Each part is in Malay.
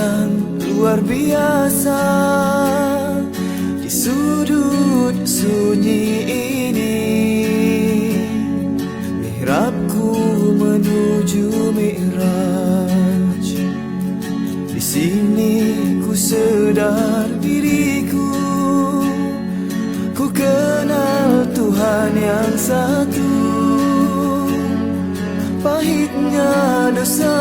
tenang luar biasa di sudut sunyi ini. Mihrabku menuju Mi'raj. Di sini ku sedar diriku, ku kenal Tuhan yang satu. Pahitnya dosa,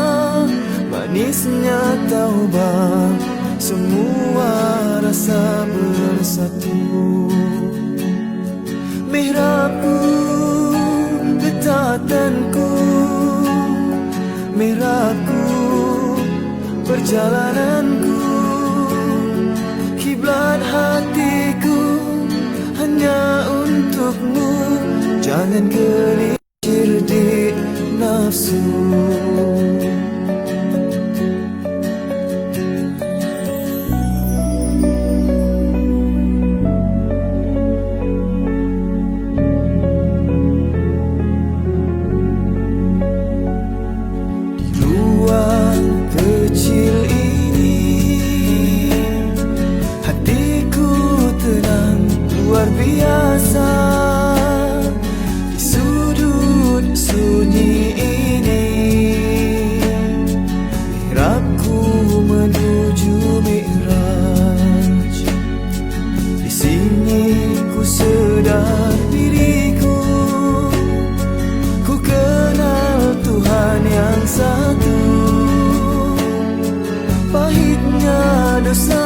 manisnya taubat, semua rasa bersatu. Mihrabku, getatanku, mihrabku, perjalananku, kiblat hatiku hanya untukmu. Jangan gelincir di nafsu. Luar biasa di sudut sunyi ini. Mihrabku menuju Mi'raj. Di sini ku sedar diriku, ku kenal Tuhan yang satu. Pahitnya dosa,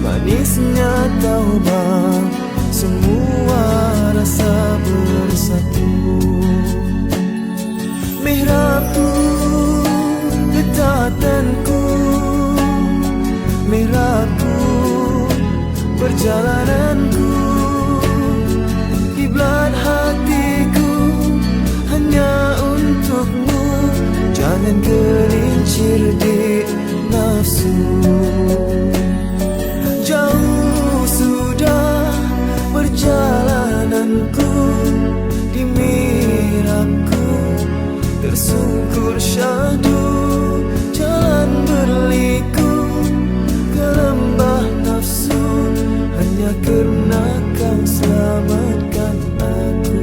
manisnya taubat, semua rasa bersatu. Mihrabku, getatanku, mihrabku, perjalananku, kiblat hatiku hanya untukmu. Jangan gelincir di nafsu. Jauh sudah perjalananku, di mihrabku tersungkur syahdu. Jalan berliku ke lembah nafsu, hanya karena kau selamatkan aku.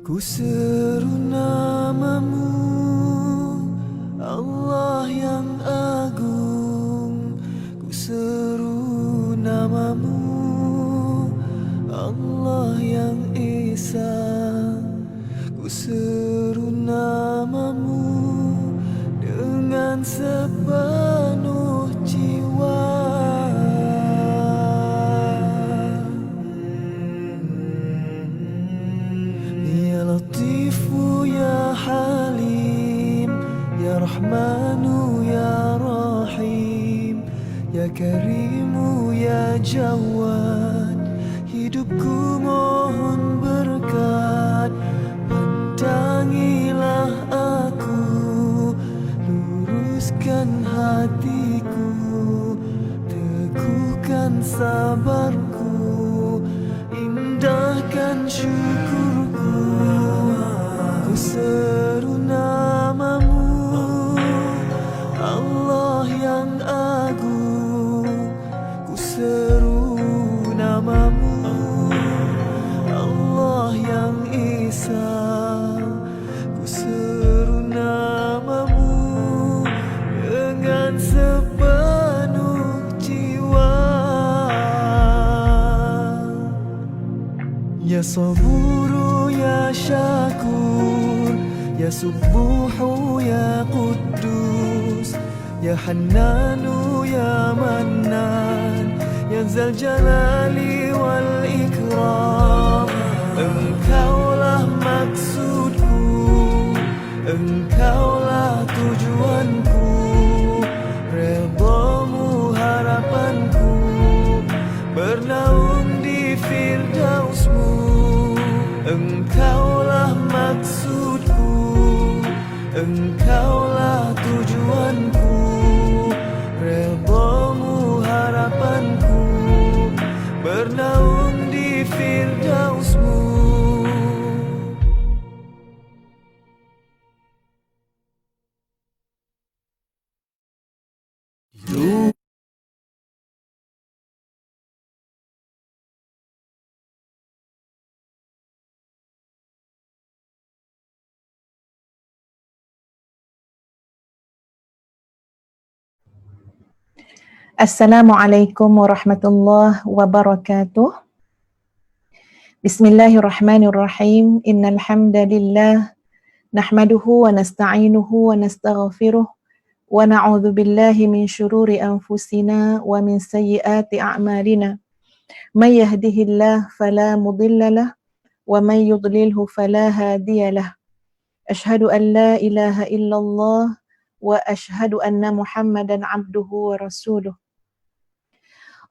Ku seru namamu, Allah yang agung. Ku seru namamu, Allah yang Esa. Ku seru namamu dengan sepenuh jiwa. Latifu ya Halim, ya Rahmanu ya Rahim, ya Karimu ya Jawad. Hidupku mohon berkat, pandangilah aku, luruskan hatiku, teguhkan sabarku, indahkan syukurku. Ku seru namamu, Allah yang agung. Ku seru namamu, Allah yang Esa. Ku seru namamu dengan sepenuh jiwa. Ya Saburu ya Syakur, ya Subuhu ya Quddus, ya Hannanu ya Mannan, ya Zal Jalali wal Ikram. Engkaulah maksudku, engkaulah tujuanku, redamu harapanku, bernaung di Firdausmu. Engkaulah maksudku, engkaulah tujuanku, firdausmu. Assalamualaikum warahmatullahi wabarakatuh. Bismillahirrahmanirrahim. Innal hamdalillah nahmaduhu wa nasta'inuhu wa nastaghfiruh wa na'udzu billahi min syururi anfusina wa min sayyiati a'malina. May yahdihillahu fala mudhillalah wa may yudlilhu fala hadiyalah. Asyhadu an la ilaha illallah wa asyhadu anna Muhammadan 'abduhu wa rasuluh.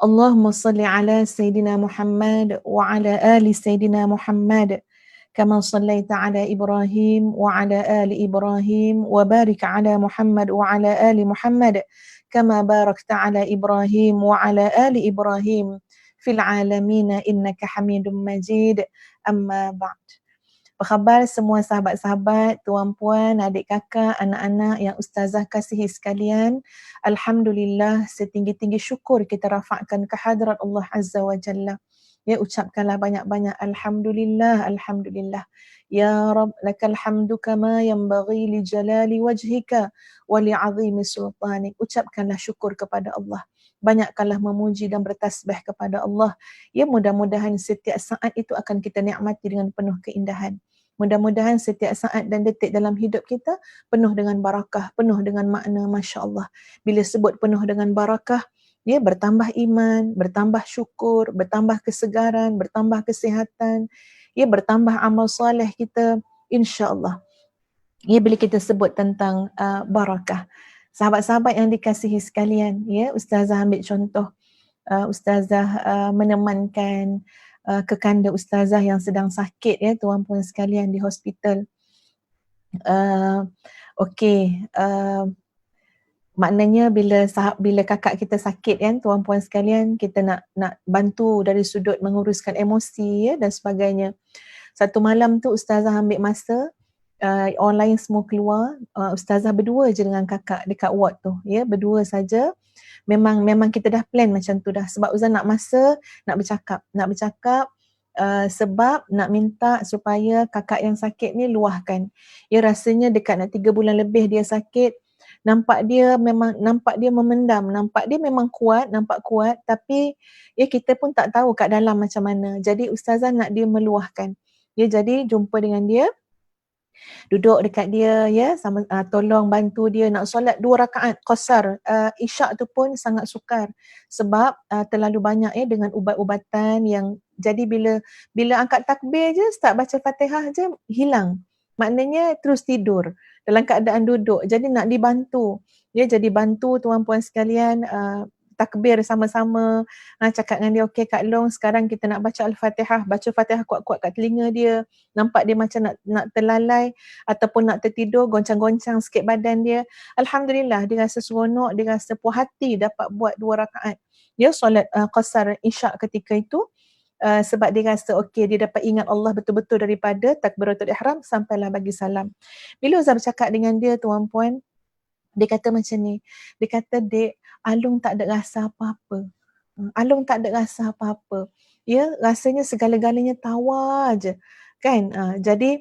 Allahumma salli ala Sayyidina Muhammad wa ala ali Sayyidina Muhammad kama sallaita ala Ibrahim wa ala ali Ibrahim wa barik ala Muhammad wa ala ali Muhammad kama barakta ala Ibrahim wa ala ali Ibrahim fil alamin innaka Hamidum Majid. Amma ba'd. Apa khabar semua sahabat-sahabat, tuan-puan, adik kakak, anak-anak yang ustazah kasihi sekalian? Alhamdulillah, setinggi-tinggi syukur kita rafakkan ke hadrat Allah Azza wa Jalla. Ya, ucapkanlah banyak-banyak Alhamdulillah, Alhamdulillah. Ya Rab, lakal hamdu kama yanbaghi li jalali wajhika wa li azimi sultanik. Ucapkanlah syukur kepada Allah. Banyakkanlah memuji dan bertasbih kepada Allah. Ya, mudah-mudahan setiap saat itu akan kita nikmati dengan penuh keindahan. Mudah-mudahan setiap saat dan detik dalam hidup kita penuh dengan barakah, penuh dengan makna, Masya Allah. Bila sebut penuh dengan barakah, ya, bertambah iman, bertambah syukur, bertambah kesegaran, bertambah kesihatan, ya, bertambah amal soleh kita, insya-Allah. Ya, bila kita sebut tentang barakah. Sahabat-sahabat yang dikasihi sekalian, ya, ustazah ambil contoh, ustazah menemankan kekanda ustazah yang sedang sakit, ya, tuan-puan sekalian, di hospital. Okey, maknanya bila kakak kita sakit, kan, tuan-puan sekalian, kita nak bantu dari sudut menguruskan emosi, ya, dan sebagainya. Satu malam tu ustazah ambil masa, orang lain semua keluar, ustazah berdua je dengan kakak dekat ward tu, ya, berdua saja. Memang kita dah plan macam tu dah, sebab ustazah nak masa nak bercakap sebab nak minta supaya kakak yang sakit ni luahkan. Ya, rasanya dekat nak 3 bulan lebih dia sakit. Nampak dia memendam, nampak dia memang kuat, nampak kuat, tapi ya kita pun tak tahu kat dalam macam mana. Jadi ustazah nak dia meluahkan. Ya, jadi jumpa dengan dia, duduk dekat dia, ya, sama tolong bantu dia nak solat 2 rakaat qasar. Isyak tu pun sangat sukar sebab terlalu banyak, ya, dengan ubat-ubatan yang jadi bila angkat takbir je, start baca Fatihah je hilang. Maknanya terus tidur dalam keadaan duduk. Jadi nak dibantu. Ya, jadi bantu tuan-puan sekalian, takbir sama-sama, cakap dengan dia, okey Kak Long, sekarang kita nak baca Al-Fatihah, baca Fatihah kuat-kuat kat telinga dia, nampak dia macam nak terlalai ataupun nak tertidur, goncang-goncang sikit badan dia. Alhamdulillah, dia rasa seronok, dia rasa puas hati dapat buat 2 rakaat. Dia solat qasar isyak ketika itu, sebab dia rasa okey, dia dapat ingat Allah betul-betul daripada takbiratul ihram sampailah bagi salam. Bila Ustaz bercakap dengan dia, tuan-puan, dia kata macam ni, dia kata, Dek, Alung tak ada rasa apa-apa. Alung tak ada rasa apa-apa. Ya, rasanya segala-galanya tawa je. Kan? Jadi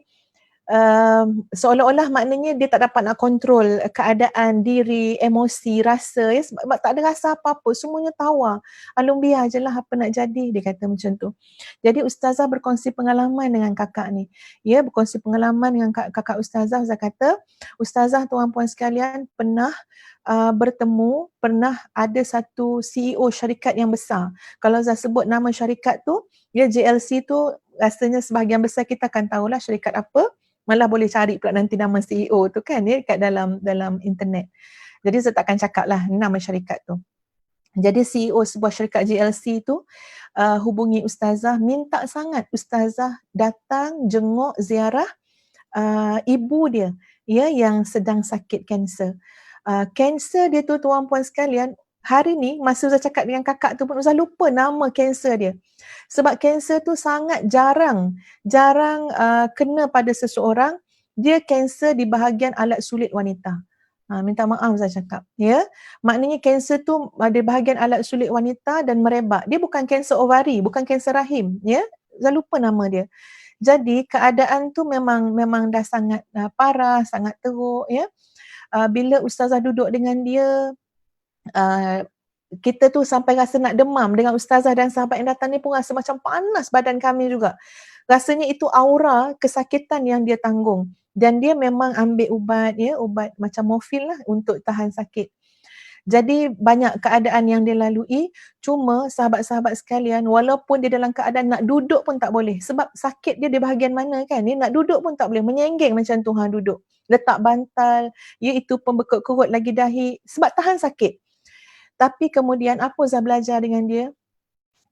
seolah-olah maknanya dia tak dapat nak kontrol keadaan diri, emosi, rasa, ya, sebab tak ada rasa apa-apa, semuanya tawa. Alung biar je lah apa nak jadi, dia kata macam tu. Jadi ustazah berkongsi pengalaman dengan kakak ni. Ya, berkongsi pengalaman dengan kakak ustazah. Ustazah kata, ustazah, tuan-puan sekalian, pernah bertemu, pernah ada satu CEO syarikat yang besar. Kalau saya sebut nama syarikat tu, ya, JLC tu, rasanya sebahagian besar kita akan tahulah syarikat apa. Malah boleh cari pula nanti nama CEO tu, kan, ya, kat dalam internet. Jadi saya takkan cakap lah nama syarikat tu. Jadi CEO sebuah syarikat JLC tu hubungi ustazah, minta sangat ustazah datang jenguk ziarah ibu dia, ya, yang sedang sakit kanser. Kanser dia tu, tuan-puan sekalian, hari ni masa Ustaz cakap dengan kakak tu pun Ustaz lupa nama kanser dia. Sebab kanser tu sangat jarang kena pada seseorang. Dia kanser di bahagian alat sulit wanita. Minta maaf Ustaz cakap. Ya, maknanya kanser tu ada bahagian alat sulit wanita dan merebak. Dia bukan kanser ovari, bukan kanser rahim. Ya, Ustaz lupa nama dia. Jadi keadaan tu memang dah sangat parah, sangat teruk. Ya, bila Ustazah duduk dengan dia, kita tu sampai rasa nak demam dengan ustazah dan sahabat yang datang ni pun rasa macam panas badan kami juga. Rasanya itu aura kesakitan yang dia tanggung. Dan dia memang ambil ubat macam morfin lah untuk tahan sakit. Jadi banyak keadaan yang dia lalui, cuma sahabat-sahabat sekalian, walaupun dia dalam keadaan nak duduk pun tak boleh. Sebab sakit dia di bahagian mana kan, dia nak duduk pun tak boleh, menyenggeng macam tu duduk. Letak bantal, iaitu pembekuk kerut lagi dahi, sebab tahan sakit. Tapi kemudian apa Zah belajar dengan dia?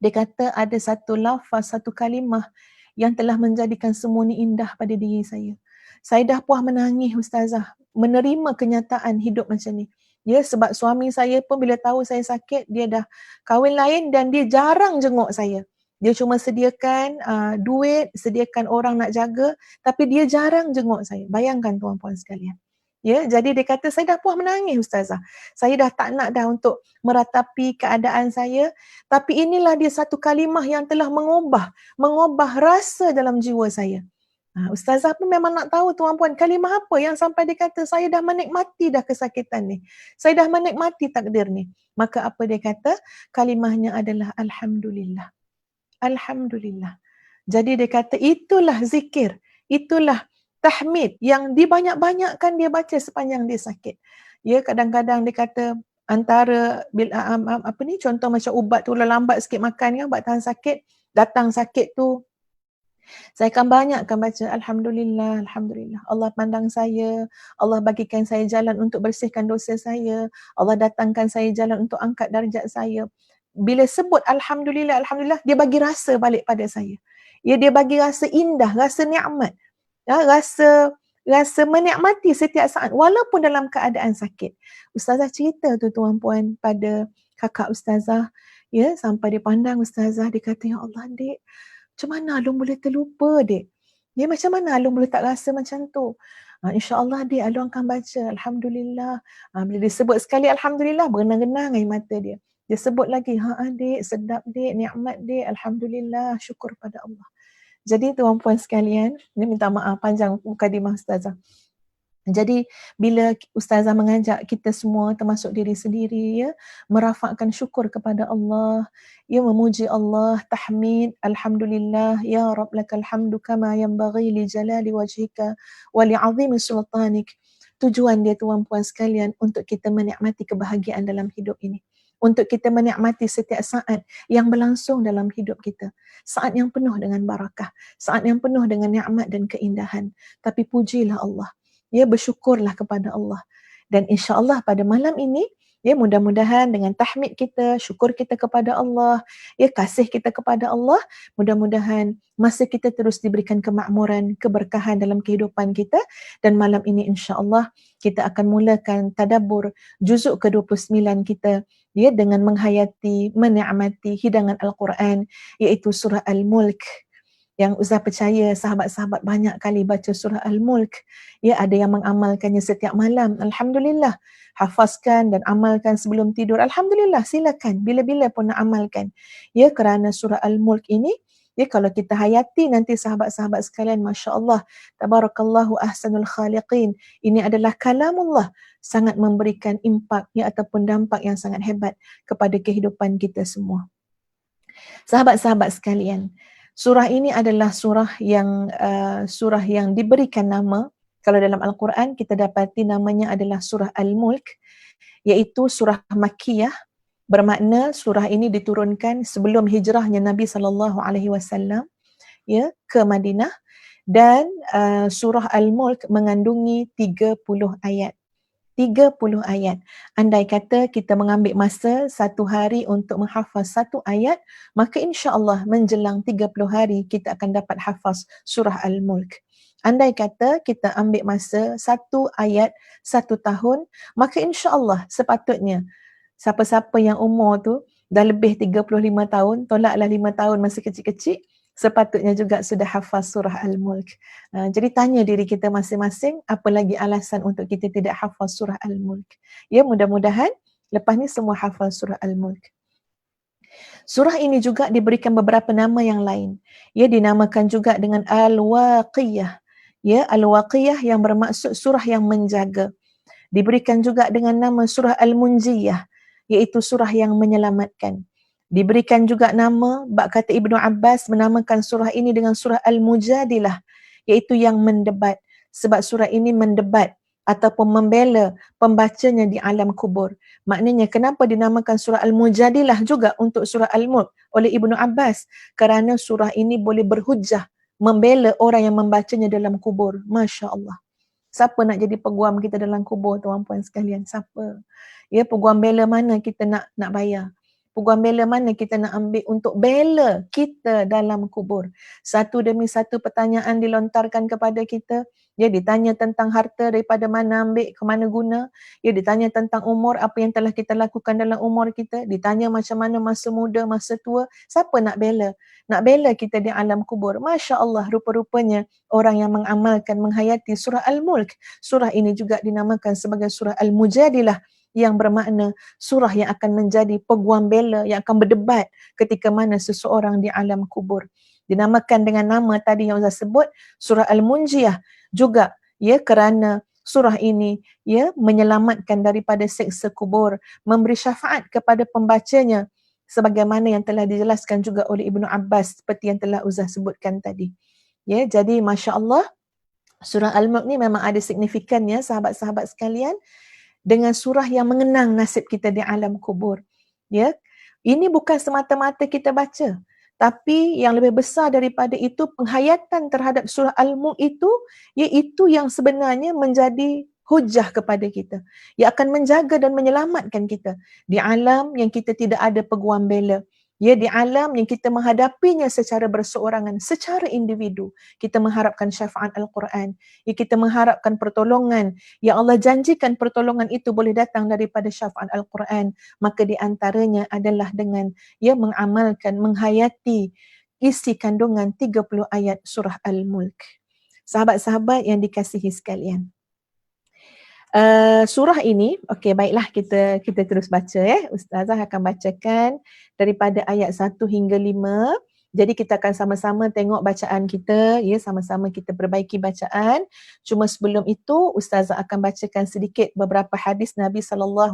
Dia kata ada satu lafaz, satu kalimah yang telah menjadikan semua ni indah pada diri saya. Saya dah puas menangis Ustazah, menerima kenyataan hidup macam ni. Ya, sebab suami saya pun bila tahu saya sakit, dia dah kahwin lain dan dia jarang jenguk saya. Dia cuma sediakan duit, sediakan orang nak jaga, tapi dia jarang jenguk saya. Bayangkan tuan-puan sekalian. Ya, jadi dia kata saya dah puas menangis Ustazah. Saya dah tak nak dah untuk meratapi keadaan saya, tapi inilah dia satu kalimah yang telah mengubah rasa dalam jiwa saya. Ustazah pun memang nak tahu tuan-puan kalimah apa yang sampai dia kata saya dah menikmati dah kesakitan ni. Saya dah menikmati takdir ni. Maka apa dia kata? Kalimahnya adalah Alhamdulillah. Alhamdulillah. Jadi dia kata itulah zikir, itulah tahmid yang dibanyak-banyakkan dia baca sepanjang dia sakit. Ya, kadang-kadang dia kata antara contoh macam ubat tu lambat sikit makan kan, ubat tahan sakit, datang sakit tu saya akan banyakkan baca Alhamdulillah, Alhamdulillah. Allah pandang saya, Allah bagikan saya jalan untuk bersihkan dosa saya, Allah datangkan saya jalan untuk angkat darjat saya. Bila sebut Alhamdulillah, Alhamdulillah, dia bagi rasa balik pada saya. Ya, dia bagi rasa indah, rasa nikmat. Ya, rasa menikmati setiap saat walaupun dalam keadaan sakit. Ustazah cerita tu tuan-puan pada kakak ustazah, ya, sampai dia pandang ustazah, dia kata, ya Allah dek, macam mana Alung boleh terlupa dek? Ya, macam mana Alung boleh tak rasa macam tu? InsyaAllah dek, Alung akan baca Alhamdulillah. Bila dia sebut sekali Alhamdulillah, berenang-renang air mata dia. Dia sebut lagi, dek, sedap dek, nikmat dek, Alhamdulillah, syukur pada Allah. Jadi tuan-puan sekalian, ini minta maaf panjang mukadimah ustazah. Jadi bila ustazah mengajak kita semua termasuk diri sendiri ya, merafakkan syukur kepada Allah, ya, memuji Allah, tahmid, alhamdulillah, ya Rabb lakal hamdu kama yanbaghi li jalali wajhika wa li 'azimi sultanik. Tujuan dia tuan-puan sekalian untuk kita menikmati kebahagiaan dalam hidup ini. Untuk kita menikmati setiap saat yang berlangsung dalam hidup kita. Saat yang penuh dengan barakah, saat yang penuh dengan nikmat dan keindahan. Tapi pujilah Allah. Ya, bersyukurlah kepada Allah. Dan insya-Allah pada malam ini, ya, mudah-mudahan dengan tahmid kita, syukur kita kepada Allah, ya, kasih kita kepada Allah, mudah-mudahan masa kita terus diberikan kemakmuran, keberkahan dalam kehidupan kita. Dan malam ini insya-Allah kita akan mulakan tadabbur juzuk ke-29 kita, ya, dengan menghayati, menikmati hidangan Al-Quran, iaitu surah Al-Mulk. Yang Ustaz percaya sahabat-sahabat banyak kali baca surah Al-Mulk. Ya, ada yang mengamalkannya setiap malam. Alhamdulillah. Hafazkan dan amalkan sebelum tidur. Alhamdulillah, silakan. Bila-bila pun nak amalkan. Ya, kerana surah Al-Mulk ini, ya, kalau kita hayati nanti sahabat-sahabat sekalian, Masya Allah, Tabarakallahu ahsanul khaliqin. Ini adalah kalamullah. Sangat memberikan impak, ya, ataupun dampak yang sangat hebat kepada kehidupan kita semua. Sahabat-sahabat sekalian, surah ini adalah surah yang diberikan nama, kalau dalam Al-Quran kita dapati namanya adalah surah Al-Mulk, iaitu surah Makkiyah, bermakna surah ini diturunkan sebelum hijrahnya Nabi SAW, ya, ke Madinah, dan surah Al-Mulk mengandungi 30 ayat. 30 ayat. Andai kata kita mengambil masa satu hari untuk menghafaz satu ayat, maka insya-Allah menjelang 30 hari kita akan dapat hafaz surah Al-Mulk. Andai kata kita ambil masa satu ayat 1 tahun, maka insya-Allah sepatutnya Siapa-siapa yang umur tu dah lebih 35 tahun, tolaklah 5 tahun masih kecil-kecil, sepatutnya juga sudah hafal surah Al-Mulk. Jadi tanya diri kita masing-masing, apa lagi alasan untuk kita tidak hafal surah Al-Mulk. Ya, mudah-mudahan lepas ni semua hafal surah Al-Mulk. Surah ini juga diberikan beberapa nama yang lain. Ia dinamakan juga dengan Al-Waqiyah. Ya, Al-Waqiyah yang bermaksud surah yang menjaga. Diberikan juga dengan nama surah Al-Munjiyah, iaitu surah yang menyelamatkan. Diberikan juga nama, bab kata Ibnu Abbas menamakan surah ini dengan surah Al-Mujadilah, iaitu yang mendebat. Sebab surah ini mendebat ataupun membela pembacanya di alam kubur. Maknanya kenapa dinamakan surah Al-Mujadilah juga untuk surah Al-Mulk oleh Ibnu Abbas? Kerana surah ini boleh berhujah membela orang yang membacanya dalam kubur. Masya Allah. Siapa nak jadi peguam kita dalam kubur, tuan-puan sekalian? Siapa? Ya, peguam bela mana kita nak bayar? Peguam bela mana kita nak ambil untuk bela kita dalam kubur? Satu demi satu pertanyaan dilontarkan kepada kita. Ya, ditanya tentang harta, daripada mana ambil, ke mana guna. Ya, ditanya tentang umur, apa yang telah kita lakukan dalam umur kita. Ditanya macam mana masa muda, masa tua. Siapa nak bela? Nak bela kita di alam kubur. Masya Allah, rupa-rupanya orang yang mengamalkan, menghayati surah Al-Mulk. Surah ini juga dinamakan sebagai surah Al-Mujadilah, yang bermakna surah yang akan menjadi peguam bela, yang akan berdebat ketika mana seseorang di alam kubur. Dinamakan dengan nama tadi yang saya sebut, surah Al-Munjiyah juga, ya, kerana surah ini ya menyelamatkan daripada seksa kubur, memberi syafaat kepada pembacanya, sebagaimana yang telah dijelaskan juga oleh Ibnu Abbas seperti yang telah Uzah sebutkan tadi. Ya, jadi Masya Allah, surah Al-Mulk ni memang ada signifikannya, sahabat-sahabat sekalian, dengan surah yang mengenang nasib kita di alam kubur. Ya, ini bukan semata-mata kita baca, tapi yang lebih besar daripada itu, penghayatan terhadap surah Al-Mulk itu, iaitu yang sebenarnya menjadi hujah kepada kita, yang akan menjaga dan menyelamatkan kita di alam yang kita tidak ada peguam bela. Ya, di alam yang kita menghadapinya secara berseorangan, secara individu. Kita mengharapkan syafaat Al-Quran. Ya, kita mengharapkan pertolongan. Ya, Allah janjikan pertolongan itu boleh datang daripada syafaat Al-Quran. Maka di antaranya adalah dengan ya mengamalkan, menghayati isi kandungan 30 ayat surah Al-Mulk. Sahabat-sahabat yang dikasihi sekalian. Surah ini, okey, baiklah, kita terus baca ya. Ustazah akan bacakan daripada ayat 1 hingga 5. Jadi kita akan sama-sama tengok bacaan kita, ya, sama-sama kita perbaiki bacaan. Cuma sebelum itu Ustazah akan bacakan sedikit beberapa hadis Nabi SAW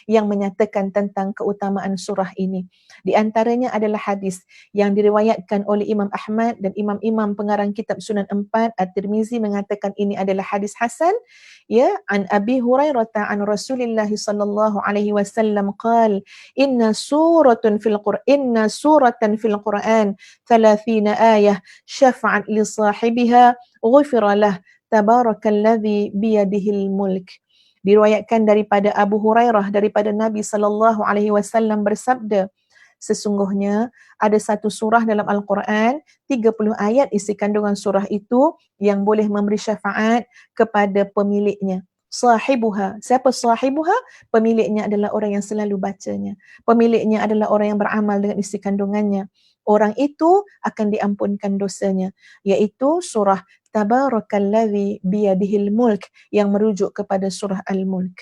yang menyatakan tentang keutamaan surah ini. Di antaranya adalah hadis yang diriwayatkan oleh Imam Ahmad dan imam-imam pengarang kitab Sunan 4, At-Tirmizi mengatakan ini adalah hadis hasan. Ya, an Abi Hurairah an Rasulillah sallallahu alaihi wasallam qala inna suratan fil Quran 30 ayah syafa'an li sahibiha ghufira lah tabarakalladzi biyadihil mulk. Diriwayatkan daripada Abu Hurairah daripada Nabi sallallahu alaihi wasallam bersabda, sesungguhnya ada satu surah dalam Al-Quran, 30 ayat isi kandungan surah itu yang boleh memberi syafaat kepada pemiliknya. Sahibuha. Siapa sahibuha? Pemiliknya adalah orang yang selalu bacanya. Pemiliknya adalah orang yang beramal dengan isi kandungannya. Orang itu akan diampunkan dosanya. Iaitu surah Tabarakalladzi biyadihil mulk yang merujuk kepada surah Al-Mulk.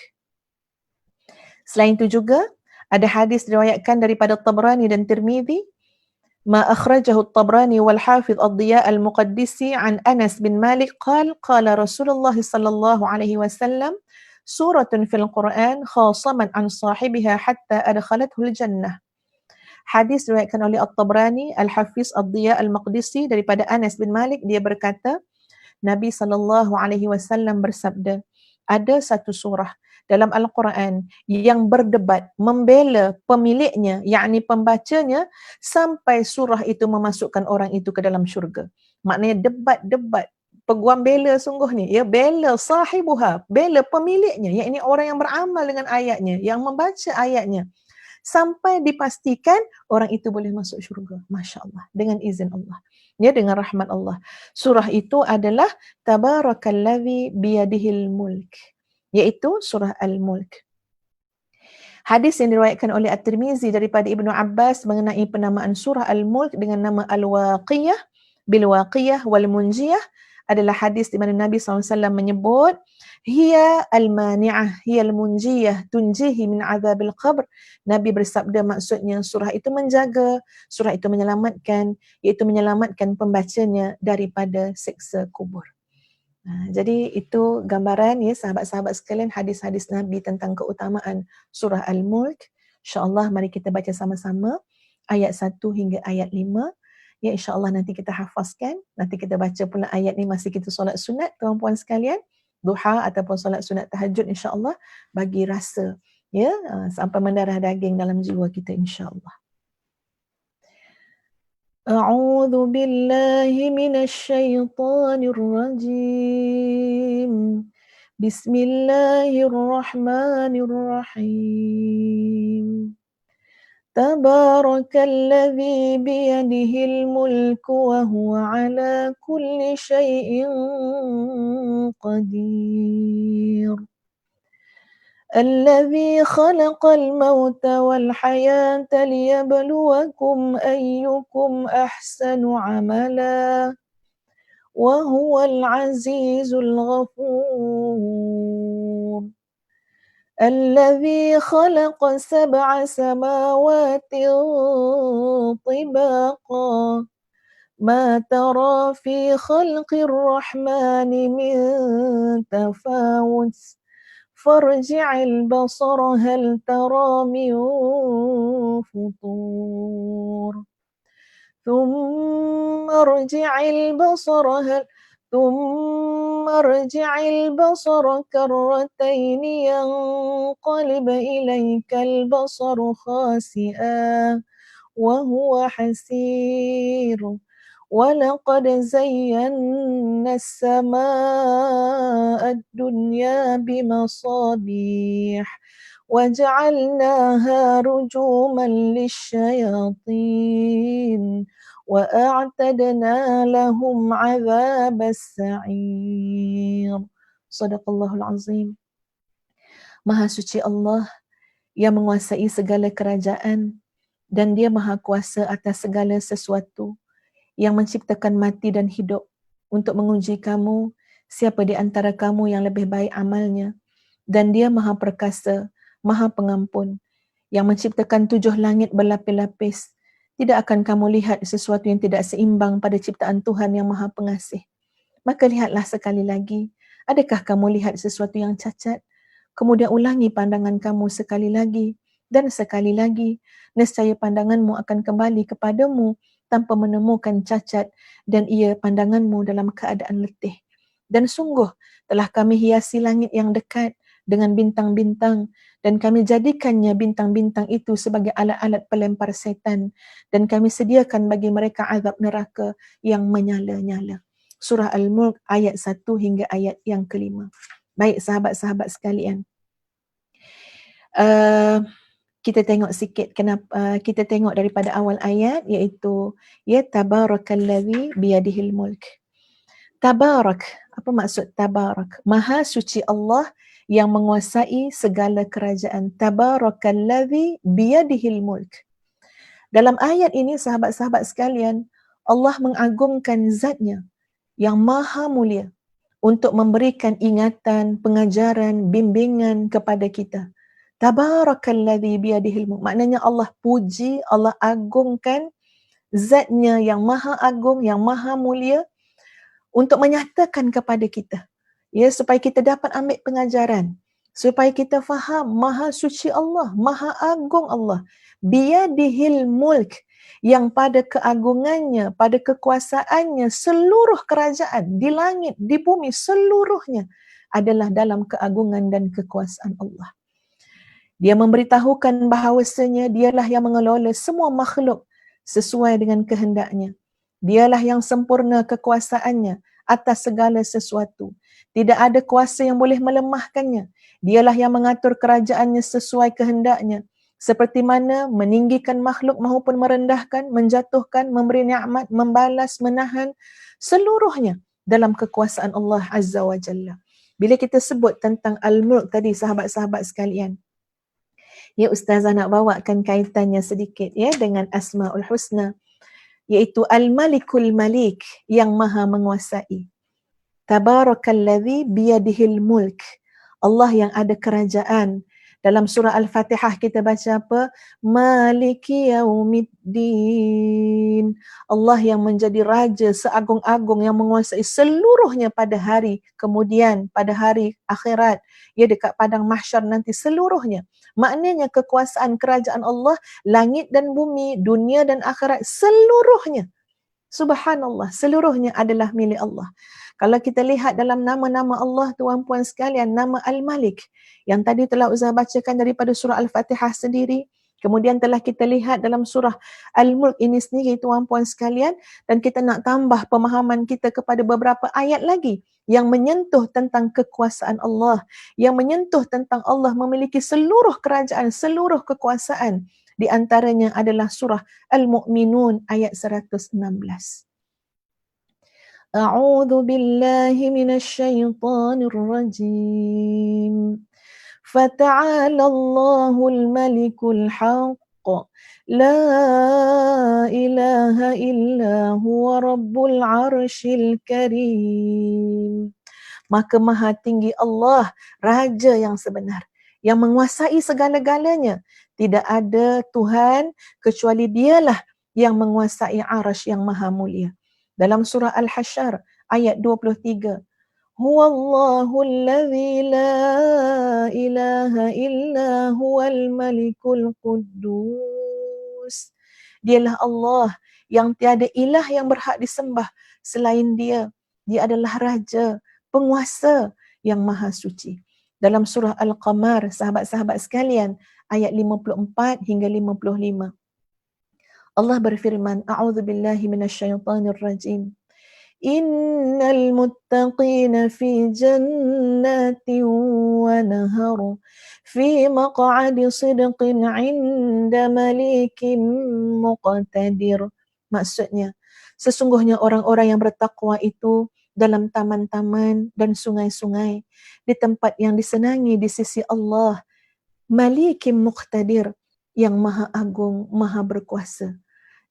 Selain itu juga, ada hadis diriwayatkan daripada Tabrani dan Tirmizi, ما أخرجه الطبراني والحافظ الضياء المقدسي عن أنس بن مالك قال قال رسول الله صلى الله عليه وسلم سورة في القرآن خاصما عن صاحبها حتى أدخلته الجنة. Hadis diriwayatkan oleh At-Tabrani, Al-Hafiz Ad-Diya Al-Maqdisi daripada Anas bin Malik, dia berkata, Nabi SAW bersabda, ada satu surah dalam Al-Quran yang berdebat, membela pemiliknya, yakni pembacanya, sampai surah itu memasukkan orang itu ke dalam syurga. Maknanya debat-debat, peguam bela sungguh ni, ya, bela sahibuha, bela pemiliknya, yakni orang yang beramal dengan ayatnya, yang membaca ayatnya, sampai dipastikan orang itu boleh masuk syurga. Masya Allah, dengan izin Allah, ya, dengan rahmat Allah. Surah itu adalah Tabarakalladzi biyadihil mulk, iaitu surah Al-Mulk. Hadis yang diriwayatkan oleh At-Tirmizi daripada Ibnu Abbas mengenai penamaan surah Al-Mulk dengan nama Al-Waqiyah, Bil-Waqiyah wal-Munjiyah adalah hadis di mana Nabi SAW menyebut hiya al-mani'ah, hiya al-munjiyah, tunjihi min azabil qabr. Nabi bersabda maksudnya surah itu menjaga, surah itu menyelamatkan, iaitu menyelamatkan pembacanya daripada siksa kubur. Jadi itu gambaran ya sahabat-sahabat sekalian hadis-hadis Nabi tentang keutamaan surah Al-Mulk. InsyaAllah mari kita baca sama-sama ayat 1 hingga ayat 5. Ya insyaAllah nanti kita hafazkan. Nanti kita baca pula ayat ni masa kita solat sunat tuan-puan sekalian. Duha ataupun solat sunat tahajud insyaAllah bagi rasa ya sampai mendarah daging dalam jiwa kita insyaAllah. أعوذ بالله من الشيطان الرجيم بسم الله الرحمن الرحيم تبارك الذي بيده الملك وهو على كل شيء قدير الذي خلق الموت والحياة ليبلوكم أيكم أحسن عملا وهو العزيز الغفور الذي خلق 7 سماوات طباقا ما ترى في خلق الرحمن من تفاوت فارجع البصر هل ترى من فطور ثم ارجع البصر كرتين ينقلب إليك البصر خاسئا وهو حسير ولقد زينا السماء الدنيا بمصابيح وجعلناها رجوما للشياطين وأعتدنا لهم عذاب السعير صدق الله العظيم. Maha suci Allah yang menguasai segala kerajaan dan dia maha kuasa atas segala sesuatu, yang menciptakan mati dan hidup untuk menguji kamu siapa di antara kamu yang lebih baik amalnya, dan dia maha perkasa, maha pengampun, yang menciptakan 7 langit berlapis-lapis. Tidak akan kamu lihat sesuatu yang tidak seimbang pada ciptaan Tuhan yang maha pengasih. Maka lihatlah sekali lagi, adakah kamu lihat sesuatu yang cacat? Kemudian ulangi pandangan kamu sekali lagi dan sekali lagi, nescaya pandanganmu akan kembali kepadamu tanpa menemukan cacat dan ia pandanganmu dalam keadaan letih. Dan sungguh telah kami hiasi langit yang dekat dengan bintang-bintang dan kami jadikannya bintang-bintang itu sebagai alat-alat pelempar setan dan kami sediakan bagi mereka azab neraka yang menyala-nyala. Surah Al-Mulk ayat 1 hingga ayat yang ke-5. Baik sahabat-sahabat sekalian. Kita tengok sikit kenapa kita tengok daripada awal ayat iaitu ya tabarakallazi biyadihil mulk. Tabarak, apa maksud tabarak? Maha suci Allah yang menguasai segala kerajaan. Tabarakallazi biyadihil mulk. Dalam ayat ini sahabat-sahabat sekalian, Allah mengagungkan zatnya yang maha mulia untuk memberikan ingatan, pengajaran, bimbingan kepada kita. Tabarakalladzi biyadihil mulk. Maknanya Allah puji, Allah agungkan zatnya yang maha agung, yang maha mulia untuk menyatakan kepada kita, ya, supaya kita dapat ambil pengajaran, supaya kita faham maha suci Allah, maha agung Allah. Biyadihil mulk, yang pada keagungannya, pada kekuasaannya seluruh kerajaan di langit, di bumi seluruhnya adalah dalam keagungan dan kekuasaan Allah. Dia memberitahukan bahawasanya dialah yang mengelola semua makhluk sesuai dengan kehendaknya. Dialah yang sempurna kekuasaannya atas segala sesuatu. Tidak ada kuasa yang boleh melemahkannya. Dialah yang mengatur kerajaannya sesuai kehendaknya. Seperti mana meninggikan makhluk maupun merendahkan, menjatuhkan, memberi nikmat, membalas, menahan. Seluruhnya dalam kekuasaan Allah Azza wa Jalla. Bila kita sebut tentang Al-Mulk tadi sahabat-sahabat sekalian, Ya, Ustazah nak bawakan kaitannya sedikit ya dengan Asmaul Husna, iaitu Al-Malikul Malik, yang maha menguasai. Tabarakalladzi biyadihil mulk, Allah yang ada kerajaan. Dalam surah Al-Fatihah kita baca apa? Maliki yaumiddin. Allah yang menjadi raja seagung-agung yang menguasai seluruhnya pada hari kemudian, pada hari akhirat, ya dekat padang mahsyar nanti seluruhnya. Maknanya kekuasaan kerajaan Allah, langit dan bumi, dunia dan akhirat, seluruhnya. Subhanallah, seluruhnya adalah milik Allah. Kalau kita lihat dalam nama-nama Allah, tuan-puan sekalian, nama Al-Malik, yang tadi telah Ustaz bacakan daripada surah Al-Fatihah sendiri, kemudian telah kita lihat dalam surah Al-Mulk ini sendiri, tuan-puan sekalian, dan kita nak tambah pemahaman kita kepada beberapa ayat lagi yang menyentuh tentang kekuasaan Allah, yang menyentuh tentang Allah memiliki seluruh kerajaan, seluruh kekuasaan. Di antaranya adalah surah Al-Mu'minun ayat 116. A'udzu billahi minasy syaithanir rajim. Fata'ala Allahul Malikul Haqq. La ilaha illa huwa Rabbul Arsyil Karim. Maka maha tinggi Allah, Raja yang sebenar, yang menguasai segala-galanya. Tidak ada Tuhan kecuali Dialah yang menguasai arasy yang maha mulia. Dalam surah Al-Hasyr ayat 23, Huwallahu alladhi la ilaha illa huwal malikul quddus. Dialah Allah yang tiada ilah yang berhak disembah selain Dia. Dia adalah Raja, penguasa yang maha suci. Dalam surah Al-Qamar, sahabat-sahabat sekalian, ayat 54 hingga 55. Allah berfirman, A'udzu billahi minasyaitonir rajim. Innal muttaqina fi jannatin wa nahar fi maq'adi sidqin 'inda malikin muqtadir. Maksudnya, sesungguhnya orang-orang yang bertakwa itu dalam taman-taman dan sungai-sungai, di tempat yang disenangi di sisi Allah, Malikim Muqtadir, yang maha agung, maha berkuasa.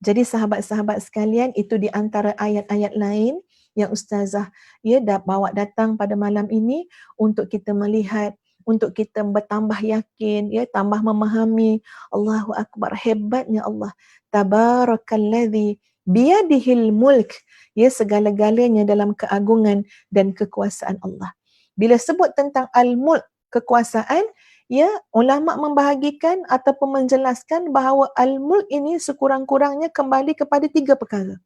Jadi sahabat-sahabat sekalian, itu di antara ayat-ayat lain yang Ustazah dah bawa datang pada malam ini untuk kita melihat, untuk kita bertambah yakin, tambah memahami. Allahu Akbar, hebatnya Allah. Tabarakalladzi biyadihil mulk, segala-galanya dalam keagungan dan kekuasaan Allah. Bila sebut tentang al-mulk, kekuasaan, ulama membahagikan ataupun menjelaskan bahawa al-mulk ini sekurang-kurangnya kembali kepada 3 perkara.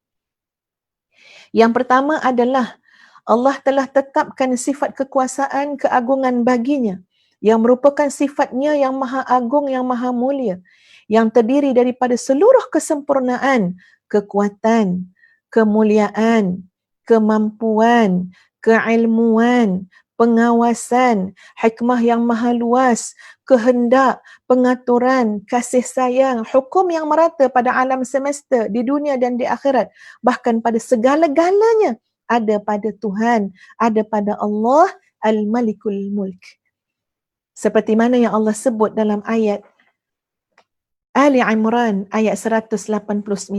Yang pertama adalah Allah telah tetapkan sifat kekuasaan, keagungan baginya, yang merupakan sifatnya yang maha agung, yang maha mulia, yang terdiri daripada seluruh kesempurnaan, kekuatan, kemuliaan, kemampuan, keilmuan, pengawasan, hikmah yang maha luas, kehendak, pengaturan, kasih sayang, hukum yang merata pada alam semesta, di dunia dan di akhirat, bahkan pada segala-galanya ada pada Tuhan, ada pada Allah Al-Malikul Mulk. Seperti mana yang Allah sebut dalam ayat Ali Imran ayat 189.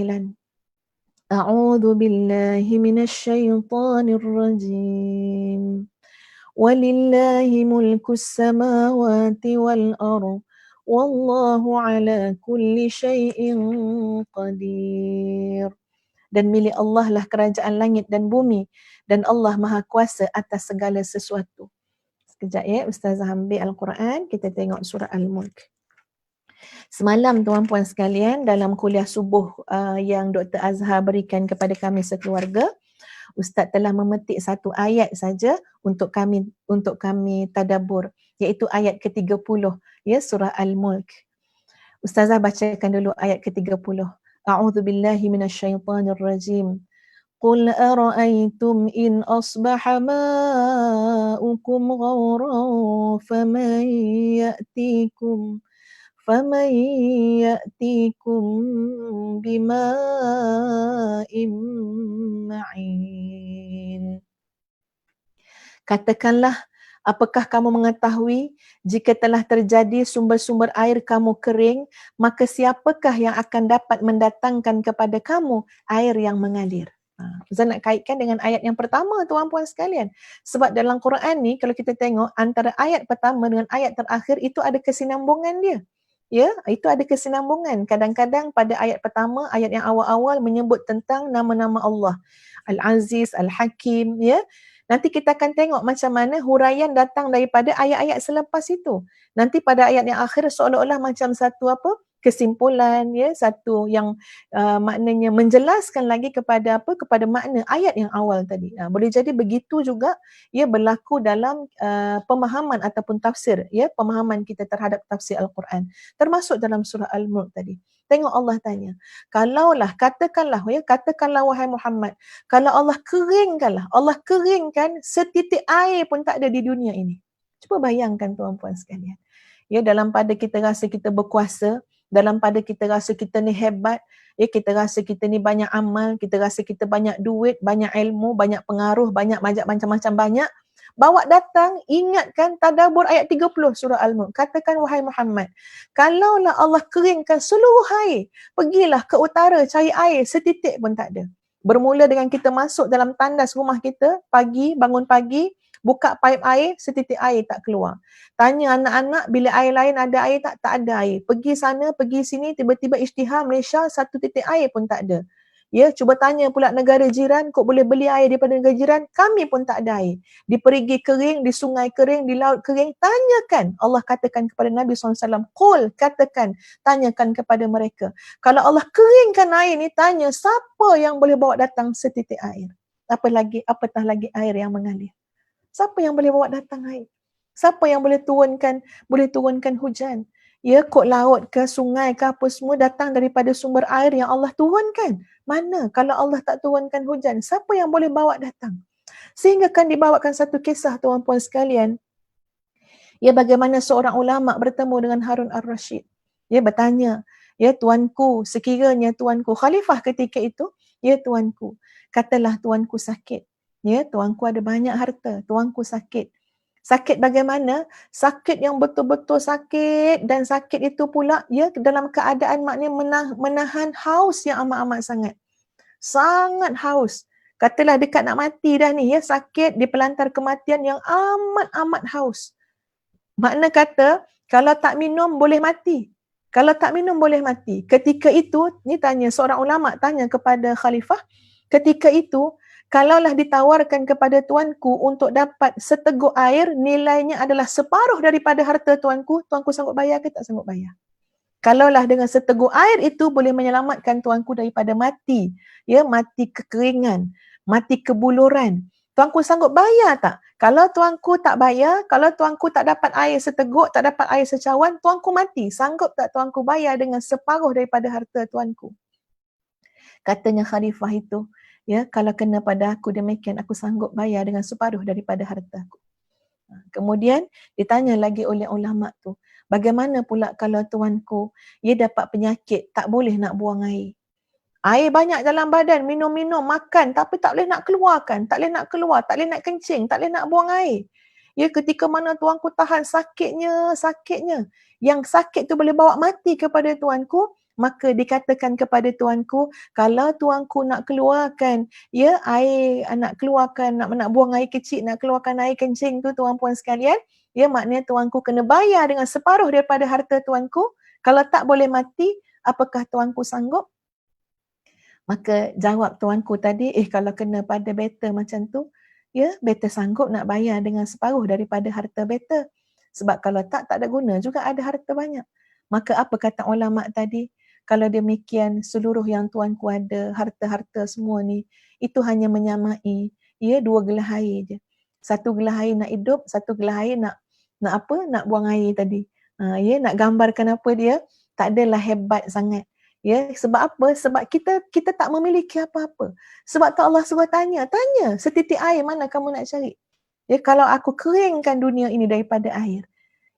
A'udzu billahi minasy syaithanir rajim. Walillahi mulkus samawati wal ardh wallahu ala kulli syai'in qadir. Dan milik Allah lah kerajaan langit dan bumi, dan Allah maha kuasa atas segala sesuatu. Sekejap Ustazah ambil Al-Quran, kita tengok surah Al-Mulk. Semalam tuan-puan sekalian, dalam kuliah subuh yang Dr. Azhar berikan kepada kami sekeluarga, Ustaz telah memetik satu ayat saja untuk kami tadabbur, iaitu ayat ke-30 surah Al-Mulk. Ustazah bacakan dulu ayat ke-30. A'udzu billahi minasyaitonir rajim. Qul ara'aytum in asbaha ma'ukum ghawran faman ya'tikum bima'in ma'in. Katakanlah, Apakah kamu mengetahui jika telah terjadi sumber-sumber air kamu kering, maka siapakah yang akan dapat mendatangkan kepada kamu air yang mengalir? Ustaz nak kaitkan dengan ayat yang pertama, tuan-puan sekalian. Sebab dalam Quran ni, kalau kita tengok antara ayat pertama dengan ayat terakhir, itu ada kesinambungan dia. Ya, itu ada kesinambungan. Kadang-kadang pada ayat pertama, ayat yang awal-awal menyebut tentang nama-nama Allah. Al-Aziz, Al-Hakim, ya. Nanti kita akan tengok macam mana huraian datang daripada ayat-ayat selepas itu. Nanti pada ayat yang akhir seolah-olah macam satu kesimpulan, ya, satu yang maknanya menjelaskan lagi kepada kepada makna ayat yang awal tadi. Boleh jadi begitu juga ia berlaku dalam pemahaman ataupun tafsir, ya, pemahaman kita terhadap tafsir Al-Quran, termasuk dalam surah Al-Mulk tadi. Tengok Allah tanya, katakanlah wahai Muhammad, kalau Allah keringkan setitik air pun tak ada di dunia ini. Cuba bayangkan tuan-puan sekalian. Ya, dalam pada kita rasa kita berkuasa, dalam pada kita rasa kita ni hebat, ya, kita rasa kita ni banyak amal, kita rasa kita banyak duit, banyak ilmu, banyak pengaruh, banyak macam-macam banyak. Bawa datang, ingatkan tadabbur ayat 30 surah Al-Mulk. Katakan wahai Muhammad, kalaulah Allah keringkan seluruh air, pergilah ke utara cari air, setitik pun tak ada. Bermula dengan kita masuk dalam tandas rumah kita, bangun pagi, buka paip air, setitik air tak keluar. Tanya anak-anak bila air lain ada air tak? Tak ada air. Pergi sana, pergi sini, tiba-tiba isytihar Malaysia, satu titik air pun tak ada. Ya, cuba tanya pula negara jiran, kok boleh beli air daripada negara jiran? Kami pun tak ada air. Di perigi kering, di sungai kering, di laut kering, tanyakan. Allah katakan kepada Nabi SAW, Qul, katakan, tanyakan kepada mereka. Kalau Allah keringkan air ni, tanya siapa yang boleh bawa datang setitik air? Apatah lagi air yang mengalir. Siapa yang boleh bawa datang air? Siapa yang boleh turunkan hujan? Ya, kok laut ke sungai ke apa semua datang daripada sumber air yang Allah turunkan. Mana kalau Allah tak turunkan hujan? Siapa yang boleh bawa datang? Sehingga kan dibawakan satu kisah tuan-puan sekalian. Ya, bagaimana seorang ulama bertemu dengan Harun Ar-Rashid. Ya, bertanya, ya tuanku, sekiranya tuanku khalifah ketika itu, ya tuanku, katalah tuanku sakit. Ya, tuanku ada banyak harta, tuanku sakit. Sakit bagaimana? Sakit yang betul-betul sakit, dan sakit itu pula ya dalam keadaan maknanya menahan haus yang amat-amat sangat. Sangat haus. Katalah dekat nak mati dah ni ya, sakit di pelantar kematian yang amat-amat haus. Makna kata kalau tak minum boleh mati. Kalau tak minum boleh mati. Ketika itu, ni tanya seorang ulama tanya kepada khalifah, ketika itu kalaulah ditawarkan kepada tuanku untuk dapat seteguk air, nilainya adalah separuh daripada harta tuanku, tuanku sanggup bayar ke tak sanggup bayar? Kalaulah dengan seteguk air itu boleh menyelamatkan tuanku daripada mati, ya, mati kekeringan, mati kebuluran, tuanku sanggup bayar tak? Kalau tuanku tak bayar, kalau tuanku tak dapat air seteguk, tak dapat air secawan, tuanku mati. Sanggup tak tuanku bayar dengan separuh daripada harta tuanku? Katanya khalifah itu, ya, kalau kena pada aku demikian, aku sanggup bayar dengan separuh daripada hartaku. Kemudian ditanya lagi oleh ulama tu, bagaimana pula kalau tuanku ia dapat penyakit, tak boleh nak buang air. Air banyak dalam badan, minum-minum, makan, tapi tak boleh nak keluarkan, tak boleh nak keluar, tak boleh nak kencing, tak boleh nak buang air. Ya, ketika mana tuanku tahan sakitnya, yang sakit tu boleh bawa mati kepada tuanku, maka dikatakan kepada tuanku, kalau tuanku nak keluarkan ya air, nak keluarkan, nak buang air kecil, nak keluarkan air kencing tu tuan-puan sekalian, ya, maknanya tuanku kena bayar dengan separuh daripada harta tuanku. Kalau tak boleh mati, apakah tuanku sanggup? Maka jawab tuanku tadi, kalau kena pada beta macam tu, ya, beta sanggup nak bayar dengan separuh daripada harta beta. Sebab kalau tak ada guna juga ada harta banyak. Maka apa kata ulama tadi? Kalau demikian, seluruh yang tuanku ada, harta-harta semua ni, itu hanya menyamai ya 2 gelas air je. 1 gelas air nak hidup, 1 gelas air nak buang air tadi. Ya, nak gambarkan apa dia? Tak adalah hebat sangat. Ya, sebab apa? Sebab kita tak memiliki apa-apa. Sebab tu Allah suruh tanya setitik air mana kamu nak cari? Ya, kalau aku keringkan dunia ini daripada air.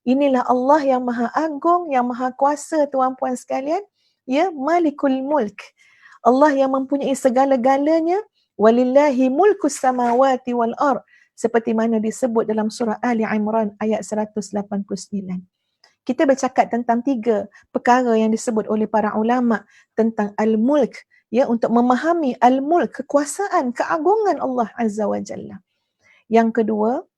Inilah Allah yang Maha Agung, yang Maha Kuasa tuan-puan sekalian. Ya, Malikul Mulk. Allah yang mempunyai segala-galanya. Walillahi mulkus samawati wal ard. seperti mana disebut dalam surah Ali Imran ayat 189. Kita bercakap tentang 3 perkara yang disebut oleh para ulama tentang al-mulk, ya, untuk memahami al-mulk, kekuasaan, keagungan Allah Azza wa Jalla. Yang kedua,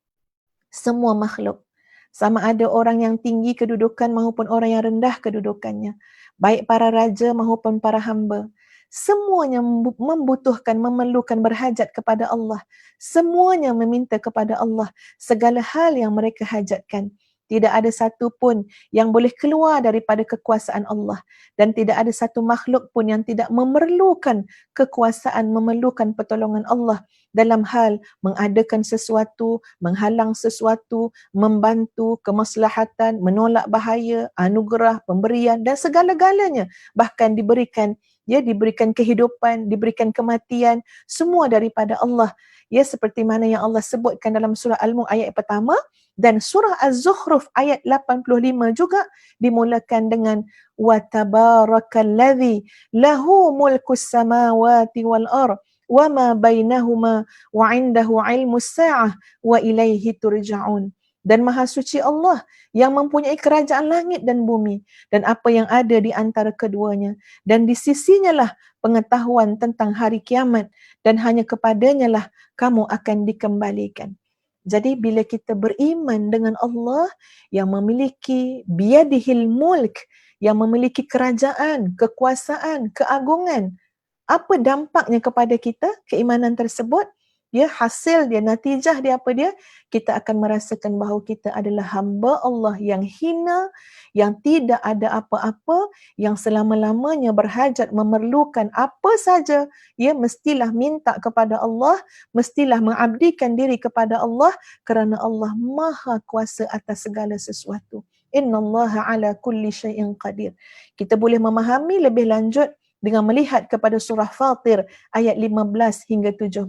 semua makhluk, sama ada orang yang tinggi kedudukan maupun orang yang rendah kedudukannya, baik para raja maupun para hamba, semuanya membutuhkan, memerlukan, berhajat kepada Allah. Semuanya meminta kepada Allah segala hal yang mereka hajatkan. Tidak ada satu pun yang boleh keluar daripada kekuasaan Allah, dan tidak ada satu makhluk pun yang tidak memerlukan kekuasaan, memerlukan pertolongan Allah dalam hal mengadakan sesuatu, menghalang sesuatu, membantu kemaslahatan, menolak bahaya, anugerah, pemberian dan segala-galanya. Bahkan diberikan kehidupan, diberikan kematian, semua daripada Allah. Ya, seperti mana yang Allah sebutkan dalam surah Al-Mulk ayat pertama, dan surah Az-Zukhruf ayat 85 juga dimulakan dengan wa tabarakalladzi lahu mulkus samawati wal ardh wa ma bainahuma wa 'indahu 'ilmus sa'ah wa ilaihi turja'un. Dan maha suci Allah yang mempunyai kerajaan langit dan bumi dan apa yang ada di antara keduanya, dan di sisinya lah pengetahuan tentang hari kiamat, dan hanya kepadanya lah kamu akan dikembalikan. Jadi bila kita beriman dengan Allah yang memiliki biyadihil mulk, yang memiliki kerajaan, kekuasaan, keagungan, apa dampaknya kepada kita, keimanan tersebut? Ya, hasil dia, natijah dia apa dia? Kita akan merasakan bahawa kita adalah hamba Allah yang hina, yang tidak ada apa-apa, yang selama-lamanya berhajat, memerlukan apa saja, ya, mestilah minta kepada Allah, mestilah mengabdikan diri kepada Allah, kerana Allah maha kuasa atas segala sesuatu. Innallaha ala kulli syai'in qadir. Kita boleh memahami lebih lanjut dengan melihat kepada surah Fatir ayat 15 hingga 17.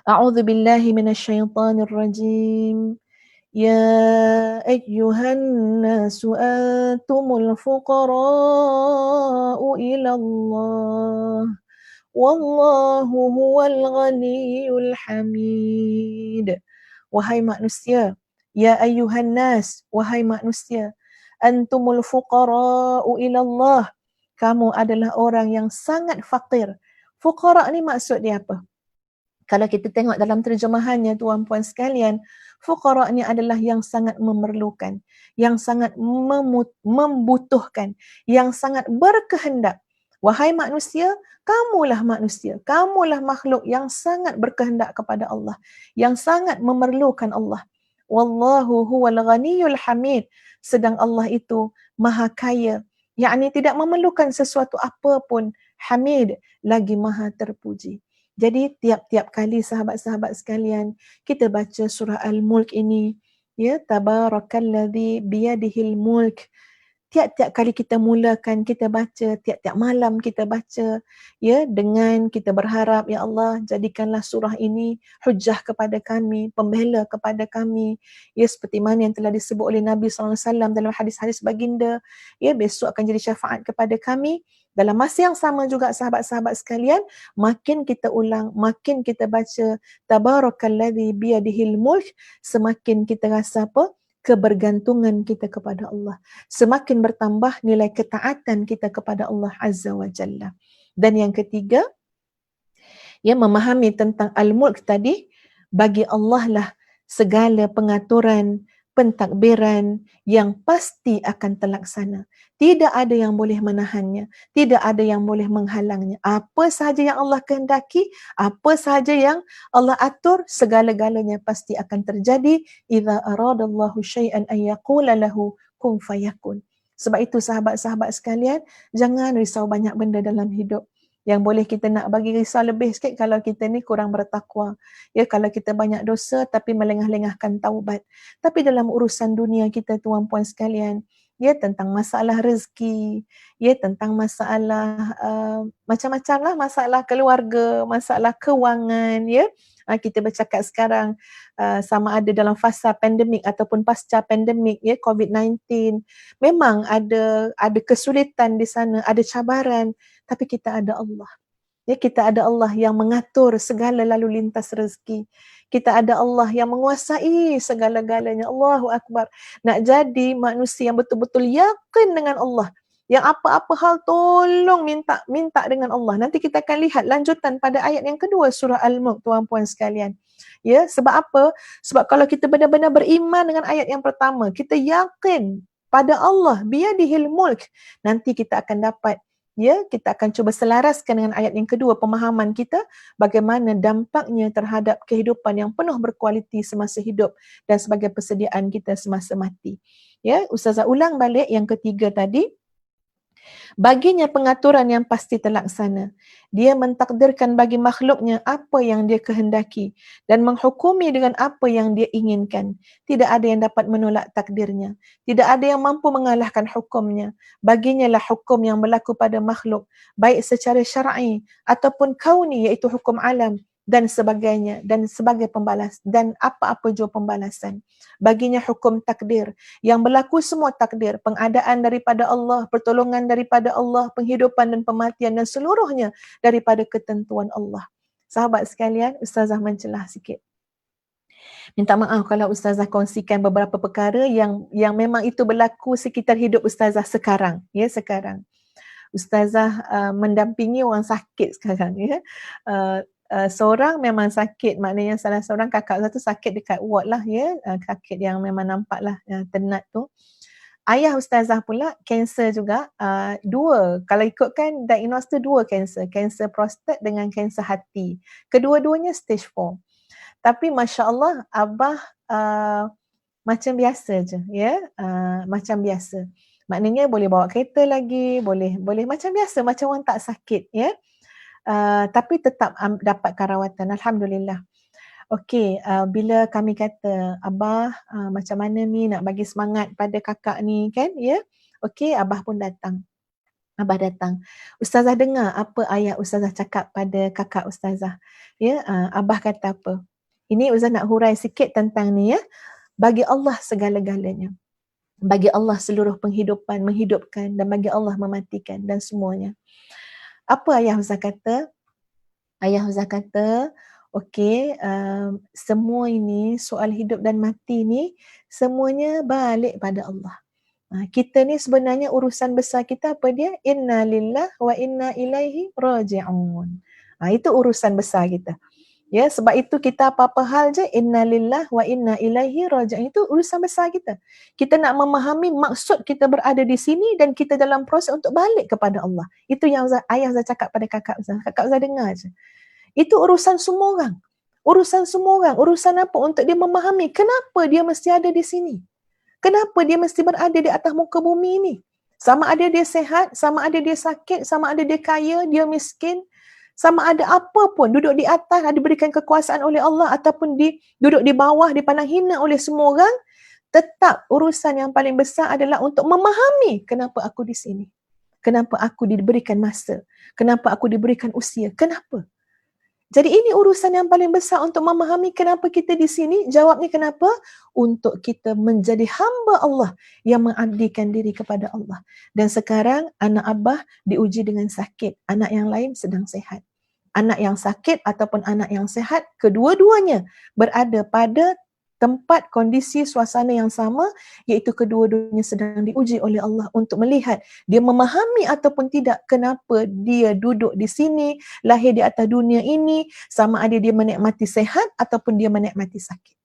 A'udzu billahi minasyaitonir rajim. Ya ayyuhan nasu antumul fuqara'u ila Allah. Wallahu huwal ghaniyyul hamid. Wahai manusia, ya ayyuhan nas, wahai manusia, antumul fuqara'u ila Allah. Kamu adalah orang yang sangat fakir. Fuqara ni maksud dia apa? Kalau kita tengok dalam terjemahannya, tuan-puan sekalian, fuqara ni adalah yang sangat memerlukan, yang sangat membutuhkan, yang sangat berkehendak. Wahai manusia, kamulah makhluk yang sangat berkehendak kepada Allah, yang sangat memerlukan Allah. Wallahu huwal ghaniyyul hamid. Sedang Allah itu maha kaya, yakni tidak memerlukan sesuatu apa pun. Hamid, lagi maha terpuji. Jadi tiap-tiap kali sahabat-sahabat sekalian kita baca surah Al-Mulk ini, ya, tabarakalladzi biyadihil mulk, tiap-tiap kali kita mulakan, kita baca, tiap-tiap malam kita baca, ya, dengan kita berharap, ya Allah, jadikanlah surah ini hujah kepada kami, pembela kepada kami, ya, seperti mana yang telah disebut oleh Nabi SAW dalam hadis-hadis baginda, ya, besok akan jadi syafaat kepada kami. Dalam masa yang sama juga sahabat-sahabat sekalian, makin kita ulang, makin kita baca tabarakalladzi biyadihil mulk, semakin kita rasa apa? Kebergantungan kita kepada Allah. Semakin bertambah nilai ketaatan kita kepada Allah Azza wa Jalla. Dan yang ketiga, ya, memahami tentang Al-Mulk tadi, bagi Allah lah segala pengaturan, pentadbiran yang pasti akan terlaksana. Tidak ada yang boleh menahannya, tidak ada yang boleh menghalangnya. Apa sahaja yang Allah kehendaki, apa sahaja yang Allah atur, segala-galanya pasti akan terjadi. Idza aradallahu syai'an an yaqula lahu kun fayakun. Sebab itu sahabat-sahabat sekalian, jangan risau banyak benda dalam hidup. Yang boleh kita nak bagi risau lebih sikit kalau kita ni kurang bertakwa. Ya, kalau kita banyak dosa tapi melengah-lengahkan taubat. Tapi dalam urusan dunia kita, tuan-puan sekalian, ya, tentang masalah rezeki, ya, tentang masalah macam-macam lah, masalah keluarga, masalah kewangan, ya. Kita bercakap sekarang sama ada dalam fasa pandemik ataupun pasca pandemik, ya, COVID-19. Memang ada kesulitan di sana, ada cabaran, tapi kita ada Allah. Ya, kita ada Allah yang mengatur segala lalu lintas rezeki. Kita ada Allah yang menguasai segala-galanya. Allahu Akbar. Nak jadi manusia yang betul-betul yakin dengan Allah. Yang apa-apa hal tolong minta dengan Allah. Nanti kita akan lihat lanjutan pada ayat yang kedua surah Al-Mulk, tuan-puan sekalian. Ya, sebab apa? Sebab kalau kita benar-benar beriman dengan ayat yang pertama, kita yakin pada Allah, biyadihil mulk, nanti kita akan dapat, ya, kita akan cuba selaraskan dengan ayat yang kedua, pemahaman kita bagaimana dampaknya terhadap kehidupan yang penuh berkualiti semasa hidup dan sebagai persediaan kita semasa mati. Ya, Ustazah ulang balik yang ketiga tadi. Baginya pengaturan yang pasti terlaksana. Dia mentakdirkan bagi makhluknya apa yang dia kehendaki dan menghukumi dengan apa yang dia inginkan. Tidak ada yang dapat menolak takdirnya. Tidak ada yang mampu mengalahkan hukumnya. Baginya lah hukum yang berlaku pada makhluk, baik secara syar'i ataupun kauni, iaitu hukum alam dan sebagainya, dan sebagai pembalas dan apa-apa jua pembalasan. Baginya hukum takdir yang berlaku, semua takdir, pengadaan daripada Allah, pertolongan daripada Allah, penghidupan dan pematian dan seluruhnya daripada ketentuan Allah. Sahabat sekalian, Ustazah mencelah sikit. Minta maaf kalau Ustazah kongsikan beberapa perkara yang memang itu berlaku sekitar hidup Ustazah sekarang, ya, sekarang. Ustazah mendampingi orang sakit sekarang, ya. Seorang memang sakit, maknanya salah seorang kakak satu sakit dekat ward lah, ya, sakit yang memang nampak lah tenat tu. Ayah Ustazah pula kanser juga, dua, kalau ikutkan diagnose tu dua kanser prostat dengan kanser hati. Kedua-duanya stage 4. Tapi Masya Allah, Abah macam biasa je, ya, macam biasa. Maknanya boleh bawa kereta lagi, boleh macam biasa, macam orang tak sakit, ya. Tapi tetap dapatkan rawatan, Alhamdulillah. Okey, bila kami kata, Abah macam mana ni nak bagi semangat pada kakak ni kan, ya. Okey, Abah pun datang. Abah datang. Ustazah dengar apa ayah Ustazah cakap pada kakak Ustazah. Ya, Abah kata apa? Ini Ustazah nak hurai sikit tentang ni, ya. Bagi Allah segala-galanya. Bagi Allah seluruh penghidupan, menghidupkan, dan bagi Allah mematikan dan semuanya. Apa ayah Ustazah kata? Ayah Ustazah kata, okey, semua ini, soal hidup dan mati ni, semuanya balik pada Allah. Kita ni sebenarnya urusan besar kita apa dia? Inna lillah wa inna ilaihi raji'un. Itu urusan besar kita. Ya, sebab itu kita apa-apa hal je, inna lillah wa inna ilaihi raji'un, itu urusan besar kita. Kita nak memahami maksud kita berada di sini dan kita dalam proses untuk balik kepada Allah. Itu yang ayah Ustaz cakap pada kakak Ustaz. Kakak Ustaz dengar je. Itu urusan semua orang. Urusan semua orang. Urusan apa? Untuk dia memahami kenapa dia mesti ada di sini. Kenapa dia mesti berada di atas muka bumi ini. Sama ada dia sehat, sama ada dia sakit, sama ada dia kaya, dia miskin, sama ada apa pun, duduk di atas, ada diberikan kekuasaan oleh Allah, ataupun duduk di bawah, dipandang hina oleh semua orang, tetap urusan yang paling besar adalah untuk memahami kenapa aku di sini. Kenapa aku diberikan masa. Kenapa aku diberikan usia. Kenapa? Jadi ini urusan yang paling besar untuk memahami kenapa kita di sini. Jawabnya kenapa? Untuk kita menjadi hamba Allah yang mengabdikan diri kepada Allah. Dan sekarang anak Abah diuji dengan sakit. Anak yang lain sedang sehat. Anak yang sakit ataupun anak yang sehat, kedua-duanya berada pada tempat, kondisi, suasana yang sama, iaitu kedua-duanya sedang diuji oleh Allah untuk melihat dia memahami ataupun tidak kenapa dia duduk di sini, lahir di atas dunia ini, sama ada dia menikmati sehat ataupun dia menikmati sakit.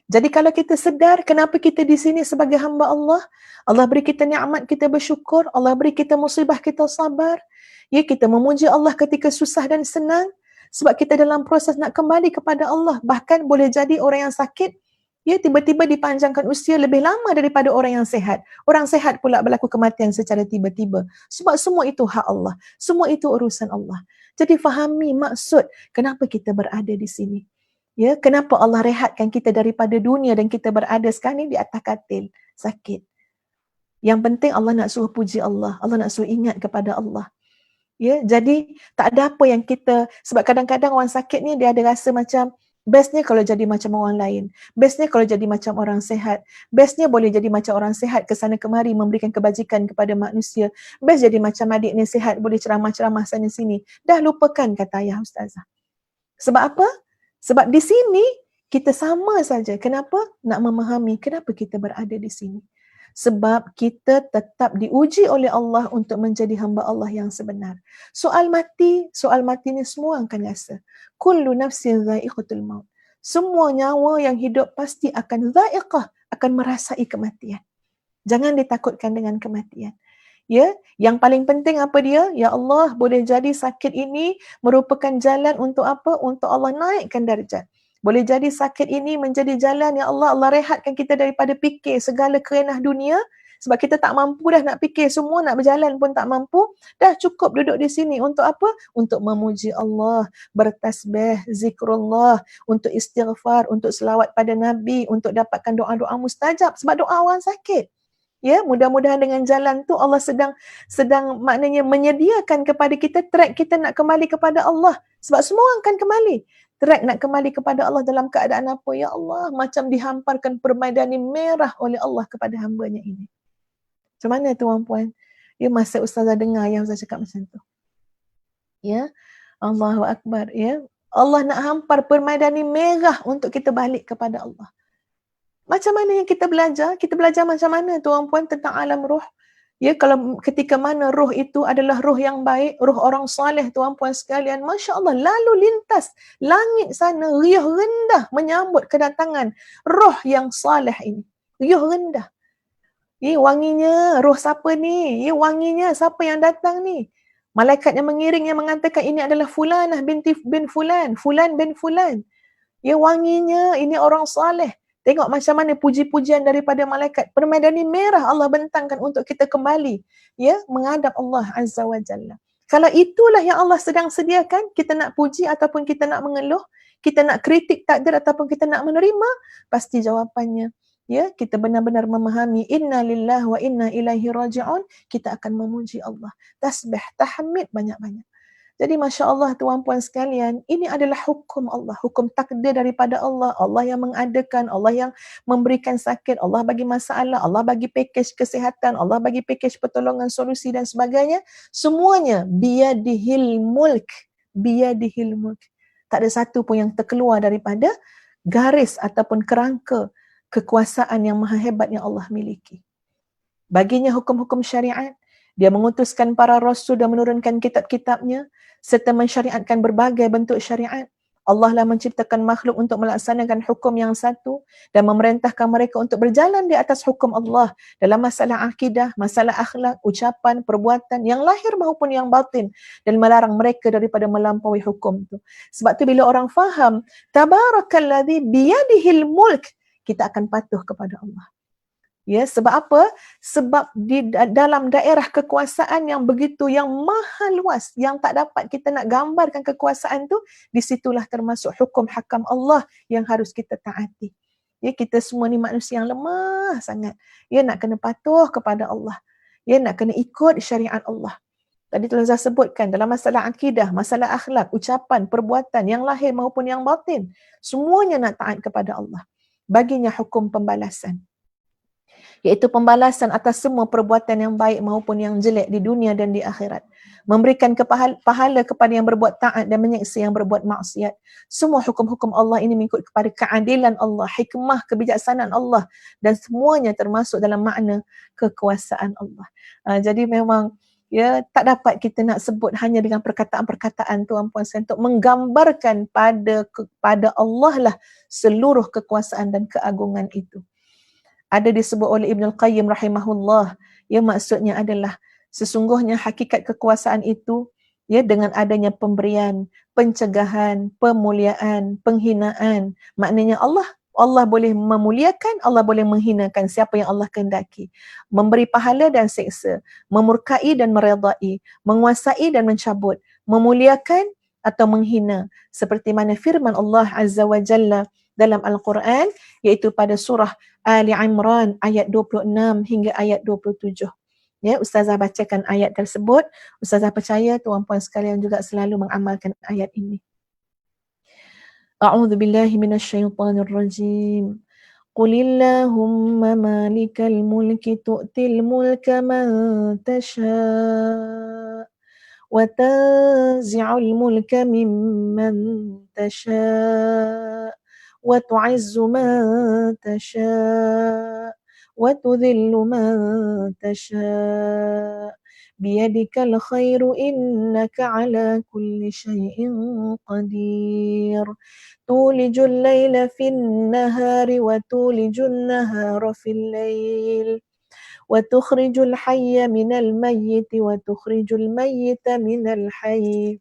Jadi kalau kita sedar kenapa kita di sini sebagai hamba Allah, Allah beri kita nikmat, kita bersyukur, Allah beri kita musibah, kita sabar. Ya, kita memuji Allah ketika susah dan senang, sebab kita dalam proses nak kembali kepada Allah. Bahkan boleh jadi orang yang sakit, ya, tiba-tiba dipanjangkan usia lebih lama daripada orang yang sehat. Orang sehat pula berlaku kematian secara tiba-tiba. Sebab semua itu hak Allah. Semua itu urusan Allah. Jadi fahami maksud kenapa kita berada di sini. Ya, kenapa Allah rehatkan kita daripada dunia dan kita berada sekarang ni di atas katil, sakit. Yang penting Allah nak suruh puji Allah. Allah nak suruh ingat kepada Allah. Ya, jadi tak ada apa yang kita, sebab kadang-kadang orang sakit ni dia ada rasa macam Bestnya kalau jadi macam orang lain. Bestnya kalau jadi macam orang sehat. Bestnya boleh jadi macam orang sehat ke sana kemari memberikan kebajikan kepada manusia. Best jadi macam adik ni sehat, boleh ceramah-ceramah sana sini. Dah lupakan kata ayah ustazah. Sebab apa? Sebab di sini kita sama saja. Kenapa? Nak memahami kenapa kita berada di sini. Sebab kita tetap diuji oleh Allah untuk menjadi hamba Allah yang sebenar. Soal mati ni semua akan rasa. Kullu nafsin dha'iqatul maut. Semua nyawa yang hidup pasti akan dha'iqah, akan merasai kematian. Jangan ditakutkan dengan kematian. Ya, yang paling penting apa dia? Ya Allah, boleh jadi sakit ini merupakan jalan untuk apa? Untuk Allah naikkan darjat. Boleh jadi sakit ini menjadi jalan, ya Allah, Allah rehatkan kita daripada fikir segala kerenah dunia. Sebab kita tak mampu dah nak fikir semua, nak berjalan pun tak mampu. Dah cukup duduk di sini. Untuk apa? Untuk memuji Allah, bertasbih, zikrullah, untuk istighfar, untuk selawat pada Nabi, untuk dapatkan doa-doa mustajab. Sebab doa orang sakit. Ya, mudah-mudahan dengan jalan tu Allah sedang maknanya menyediakan kepada kita track kita nak kembali kepada Allah. Sebab semua orang akan kembali. Track nak kembali kepada Allah dalam keadaan apa? Ya Allah, macam dihamparkan permaidani merah oleh Allah kepada hamba-Nya ini. Macam mana tuan-puan? Ya, masa ustazah dengar yang ustazah cakap macam tu. Ya, Allahu Akbar. Ya, Allah nak hampar permaidani merah untuk kita balik kepada Allah. Macam mana yang kita belajar? Kita belajar macam mana tuan-puan tentang alam roh? Ya, kalau ketika mana roh itu adalah roh yang baik, roh orang soleh tuan-puan sekalian, Masya Allah, lalu lintas langit sana riuh rendah menyambut kedatangan roh yang soleh ini. Riuh rendah. Ya, wanginya, roh siapa ni? Ya, wanginya, siapa yang datang ni? Malaikat yang mengiring yang mengatakan ini adalah Fulanah binti bin Fulan, Fulan bin Fulan. Ya, wanginya, ini orang soleh. Tengok macam mana puji-pujian daripada malaikat. Permaidani merah Allah bentangkan untuk kita kembali, ya, menghadap Allah Azza wa Jalla. Kalau itulah yang Allah sedang sediakan, kita nak puji ataupun kita nak mengeluh, kita nak kritik takdir ataupun kita nak menerima, pasti jawapannya, ya, kita benar-benar memahami inna lillahi wa inna ilaihi raji'un, kita akan memuji Allah. Tasbih, tahmid banyak-banyak. Jadi Masya Allah tuan-puan sekalian, ini adalah hukum Allah, hukum takdir daripada Allah. Allah yang mengadakan, Allah yang memberikan sakit, Allah bagi masalah, Allah bagi pakej kesihatan, Allah bagi pakej pertolongan, solusi dan sebagainya. Semuanya biyadihil mulk, biyadihil mulk. Tak ada satu pun yang terkeluar daripada garis ataupun kerangka kekuasaan yang maha hebat yang Allah miliki. Baginya hukum-hukum syariat, dia mengutuskan para rasul dan menurunkan kitab-kitabnya serta mensyariatkan berbagai bentuk syariat. Allah lah menciptakan makhluk untuk melaksanakan hukum yang satu dan memerintahkan mereka untuk berjalan di atas hukum Allah dalam masalah akidah, masalah akhlak, ucapan, perbuatan yang lahir maupun yang batin, dan melarang mereka daripada melampaui hukum itu. Sebab tu bila orang faham tabarakalladzi biyadihil mulk, kita akan patuh kepada Allah. Ya, sebab apa? Sebab di dalam daerah kekuasaan yang begitu, yang maha luas, yang tak dapat kita nak gambarkan kekuasaan tu, disitulah termasuk hukum hakam Allah yang harus kita taati. Ya, kita semua ni manusia yang lemah sangat. Ya, nak kena patuh kepada Allah. Ya, nak kena ikut syariat Allah. Tadi telah saya sebutkan dalam masalah akidah, masalah akhlak, ucapan, perbuatan yang lahir maupun yang batin, semuanya nak taat kepada Allah. Baginya hukum pembalasan, iaitu pembalasan atas semua perbuatan yang baik maupun yang jelek di dunia dan di akhirat. Memberikan pahala kepada yang berbuat taat dan menyiksa yang berbuat maksiat. Semua hukum-hukum Allah ini mengikut kepada keadilan Allah, hikmah, kebijaksanaan Allah, dan semuanya termasuk dalam makna kekuasaan Allah. Jadi memang ya, tak dapat kita nak sebut hanya dengan perkataan-perkataan tuan-puan untuk menggambarkan pada Allah lah seluruh kekuasaan dan keagungan itu. Ada disebut oleh Ibn Al-Qayyim rahimahullah, ya, maksudnya adalah sesungguhnya hakikat kekuasaan itu, ya, dengan adanya pemberian, pencegahan, pemuliaan, penghinaan. Maknanya Allah boleh memuliakan, Allah boleh menghinakan siapa yang Allah kehendaki. Memberi pahala dan seksa, memurkai dan meredai, menguasai dan mencabut, memuliakan atau menghina. Seperti mana firman Allah Azza wa Jalla dalam Al-Quran, iaitu pada surah Ali Imran ayat 26 hingga ayat 27. Ya, Ustazah bacakan ayat tersebut. Ustazah percaya tuan-puan sekalian juga selalu mengamalkan ayat ini. A'udzu billahi minasyaitonir rajim. Qulillahumma malikal mulki tu'til mulka man tasha' wa tanzi'ul mulka mimman tasha' wa tu'izzu man tasha' wa tudhillu man tasha' biyadikal khairu innaka ala kulli syai'in qadir. Tulijul laila fin nahari wa tulijun nahara fil lail wa tukhrijul hayya minal mayyiti wa tukhrijul mayyita minal hayy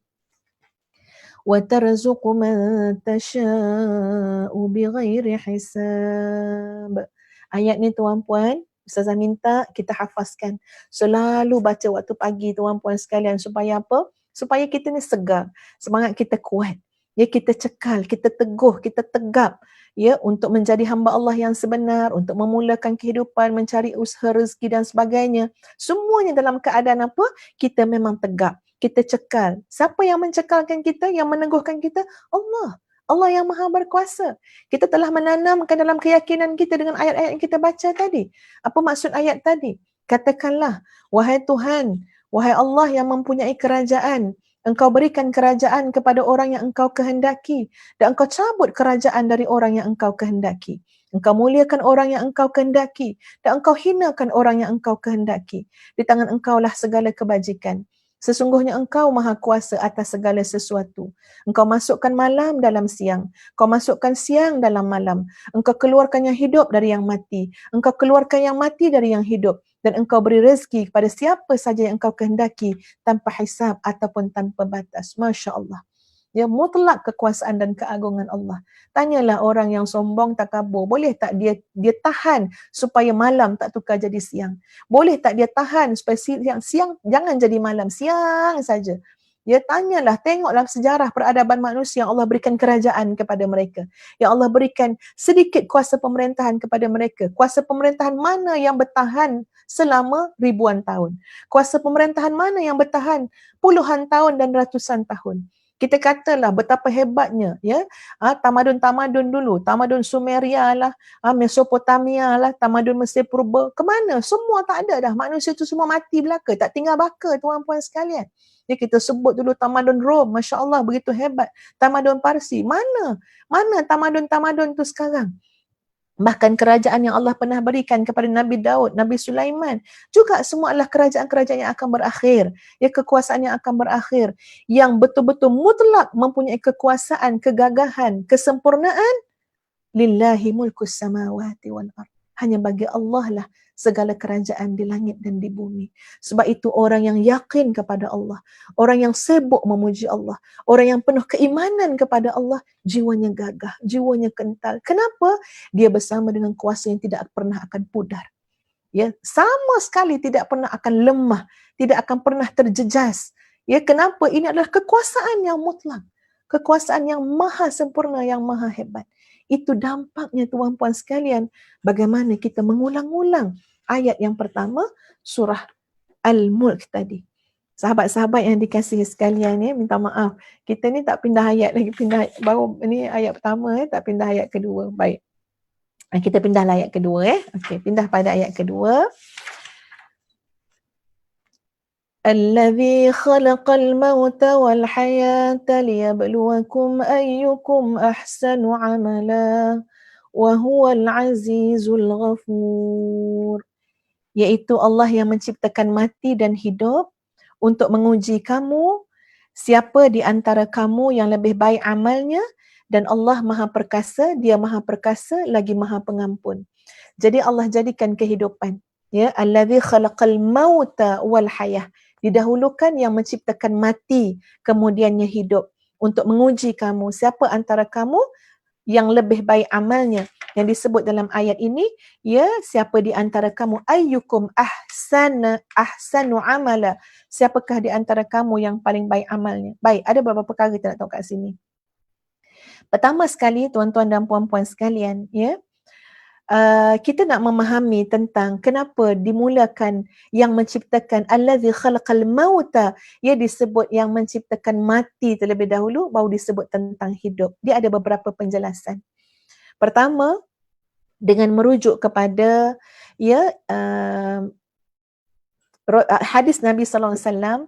wa tarzuqu man tasha'u bighairi hisab. Ayat ni tuan-puan, Ustazah minta kita hafazkan. Selalu baca waktu pagi tuan-puan sekalian supaya apa? Supaya kita ni segar, semangat kita kuat. Ya, kita cekal, kita teguh, kita tegap ya untuk menjadi hamba Allah yang sebenar, untuk memulakan kehidupan, mencari usaha rezeki dan sebagainya. Semuanya dalam keadaan apa? Kita memang tegap. Kita cekal. Siapa yang mencekalkan kita, yang meneguhkan kita? Allah. Allah yang maha berkuasa. Kita telah menanamkan dalam keyakinan kita dengan ayat-ayat yang kita baca tadi. Apa maksud ayat tadi? Katakanlah, wahai Tuhan, wahai Allah yang mempunyai kerajaan, Engkau berikan kerajaan kepada orang yang Engkau kehendaki dan Engkau cabut kerajaan dari orang yang Engkau kehendaki. Engkau muliakan orang yang Engkau kehendaki dan Engkau hinakan orang yang Engkau kehendaki. Di tangan Engkaulah segala kebajikan. Sesungguhnya Engkau maha kuasa atas segala sesuatu. Engkau masukkan malam dalam siang. Engkau masukkan siang dalam malam. Engkau keluarkan yang hidup dari yang mati. Engkau keluarkan yang mati dari yang hidup. Dan Engkau beri rezeki kepada siapa saja yang Engkau kehendaki tanpa hisab ataupun tanpa batas. Masya Allah. Ya, mutlak kekuasaan dan keagungan Allah. Tanyalah orang yang sombong takabur, boleh tak dia tahan supaya malam tak tukar jadi siang? Boleh tak dia tahan supaya siang jangan jadi malam, siang saja? Ya, tanyalah, tengoklah sejarah peradaban manusia yang Allah berikan kerajaan kepada mereka. Yang Allah berikan sedikit kuasa pemerintahan kepada mereka. Kuasa pemerintahan mana yang bertahan selama ribuan tahun? Kuasa pemerintahan mana yang bertahan puluhan tahun dan ratusan tahun? Kita katalah betapa hebatnya ya, tamadun-tamadun dulu, tamadun Sumeria lah, Mesopotamia lah, tamadun Mesir Purba, ke mana? Semua tak ada dah, manusia tu semua mati belaka, tak tinggal baka tuan-puan sekalian. Ya, kita sebut dulu tamadun Rom, Masya Allah begitu hebat. Tamadun Parsi, mana tamadun-tamadun tu sekarang? Bahkan kerajaan yang Allah pernah berikan kepada Nabi Daud, Nabi Sulaiman, juga semua adalah kerajaan-kerajaan yang akan berakhir. Ya, kekuasaan yang akan berakhir. Yang betul-betul mutlak mempunyai kekuasaan, kegagahan, kesempurnaan. Lillahi mulkus samawati wal ard. Hanya bagi Allah lah segala kerajaan di langit dan di bumi. Sebab itu orang yang yakin kepada Allah, orang yang sibuk memuji Allah, orang yang penuh keimanan kepada Allah, jiwanya gagah, jiwanya kental. Kenapa? Dia bersama dengan kuasa yang tidak pernah akan pudar. Ya, sama sekali tidak pernah akan lemah, tidak akan pernah terjejas. Ya, kenapa? Ini adalah kekuasaan yang mutlak, kekuasaan yang maha sempurna, yang maha hebat. Itu dampaknya tuan-puan sekalian, bagaimana kita mengulang-ulang ayat yang pertama surah Al-Mulk tadi. Sahabat-sahabat yang dikasihi sekalian ya, minta maaf. Kita ni tak pindah ayat lagi, baru ni ayat pertama tak pindah ayat kedua. Baik. Kita pindah ayat kedua Okey, pindah pada ayat kedua. Allazi khalaqal mauta wal hayata liyabluwakum ayyukum ahsanu amala wa huwal azizul ghafur. Iaitu Allah yang menciptakan mati dan hidup untuk menguji kamu siapa di antara kamu yang lebih baik amalnya, dan Allah Maha Perkasa, Dia Maha Perkasa lagi Maha Pengampun. Jadi Allah jadikan kehidupan, ya, allazi khalaqal mauta wal hayah. Didahulukan yang menciptakan mati, kemudiannya hidup untuk menguji kamu siapa antara kamu yang lebih baik amalnya. Yang disebut dalam ayat ini, ya, siapa di antara kamu ayyukum ahsanu amala, siapakah di antara kamu yang paling baik amalnya. Baik, ada beberapa perkara kita nak tahu kat sini. Pertama sekali tuan-tuan dan puan-puan sekalian, ya, kita nak memahami tentang kenapa dimulakan yang menciptakan allazi khalaqal mauta, ia disebut yang menciptakan mati terlebih dahulu, baru disebut tentang hidup. Dia ada beberapa penjelasan. Pertama, dengan merujuk kepada hadis Nabi sallallahu alaihi wasallam,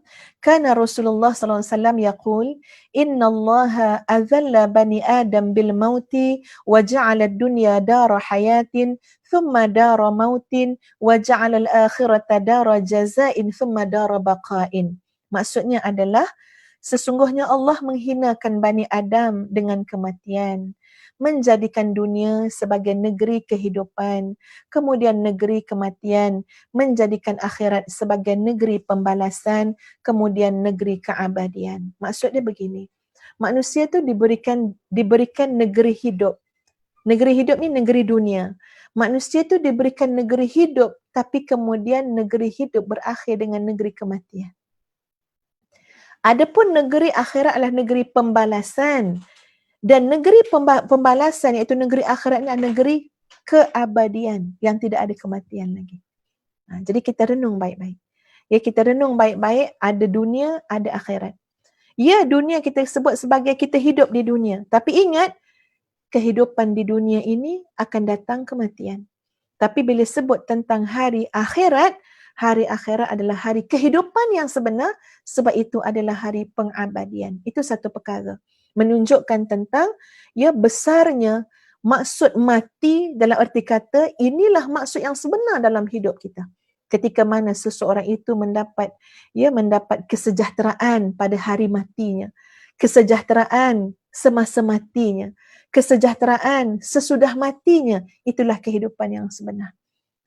kana Rasulullah sallallahu alaihi wasallam yaqul, innallaha azalla bani adam bil mauti wa ja'ala ad-dunya dara hayatin thumma dara mautin wa ja'ala al-akhirata dara jazain thumma dara baqain. Maksudnya adalah sesungguhnya Allah menghinakan Bani Adam dengan kematian, menjadikan dunia sebagai negeri kehidupan, kemudian negeri kematian, menjadikan akhirat sebagai negeri pembalasan, kemudian negeri keabadian. Maksudnya begini, manusia tu diberikan negeri hidup. Negeri hidup ni negeri dunia. Manusia tu diberikan negeri hidup, tapi kemudian negeri hidup berakhir dengan negeri kematian. Adapun negeri akhirat adalah negeri pembalasan, dan negeri pembalasan iaitu negeri akhirat adalah negeri keabadian yang tidak ada kematian lagi. Jadi kita renung baik-baik. Ya, kita renung baik-baik, ada dunia, ada akhirat. Ya, dunia kita sebut sebagai kita hidup di dunia, tapi ingat kehidupan di dunia ini akan datang kematian. Tapi bila sebut tentang hari akhirat adalah hari kehidupan yang sebenar, sebab itu adalah hari pengabadian. Itu satu perkara. Menunjukkan tentang besarnya maksud mati, dalam erti kata inilah maksud yang sebenar dalam hidup kita. Ketika mana seseorang itu mendapat kesejahteraan pada hari matinya, kesejahteraan semasa matinya, kesejahteraan sesudah matinya, itulah kehidupan yang sebenar.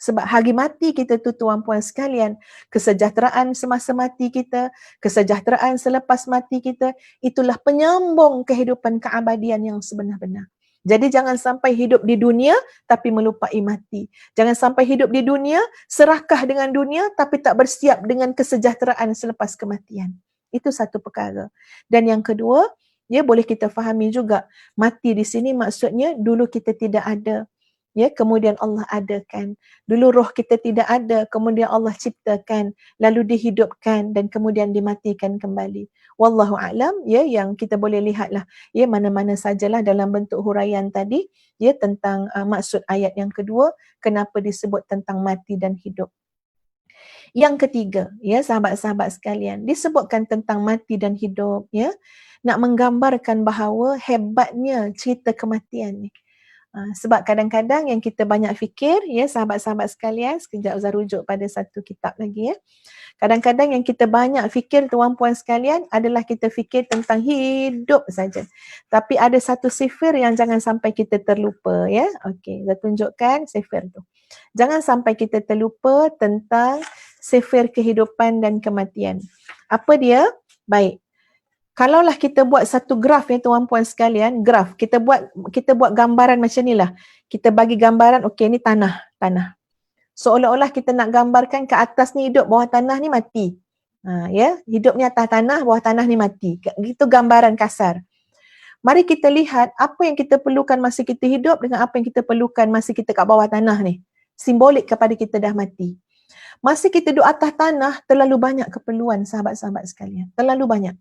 Sebab hari mati kita tu tuan-puan sekalian, kesejahteraan semasa mati kita, kesejahteraan selepas mati kita, itulah penyambung kehidupan keabadian yang sebenar-benar. Jadi jangan sampai hidup di dunia tapi melupai mati. Jangan sampai hidup di dunia, serakah dengan dunia tapi tak bersiap dengan kesejahteraan selepas kematian. Itu satu perkara. Dan yang kedua, boleh kita fahami juga, mati di sini maksudnya dulu kita tidak ada. Kemudian Allah adakan. Dulu roh kita tidak ada, kemudian Allah ciptakan, lalu dihidupkan dan kemudian dimatikan kembali. Wallahu a'lam, yang kita boleh lihatlah, mana-mana sajalah dalam bentuk huraian tadi, tentang maksud ayat yang kedua, kenapa disebut tentang mati dan hidup. Yang ketiga, sahabat-sahabat sekalian, disebutkan tentang mati dan hidup, nak menggambarkan bahawa hebatnya cerita kematian ni. Sebab kadang-kadang yang kita banyak fikir, sahabat-sahabat sekalian, sekejap Ustaz rujuk pada satu kitab lagi. Kadang-kadang yang kita banyak fikir, tuan-puan sekalian, adalah kita fikir tentang hidup saja. Tapi ada satu sifir yang jangan sampai kita terlupa. Okey, saya tunjukkan sifir tu. Jangan sampai kita terlupa tentang sifir kehidupan dan kematian. Apa dia? Baik. Kalaulah kita buat satu graf tuan-puan sekalian, graf. Kita buat gambaran macam inilah. Kita bagi gambaran, okey ni tanah. Seolah-olah kita nak gambarkan ke atas ni hidup, bawah tanah ni mati. Hidup ni atas tanah, bawah tanah ni mati. Itu gambaran kasar. Mari kita lihat apa yang kita perlukan masa kita hidup dengan apa yang kita perlukan masa kita kat bawah tanah ni. Simbolik kepada kita dah mati. Masa kita duduk atas tanah, terlalu banyak keperluan sahabat-sahabat sekalian. Terlalu banyak.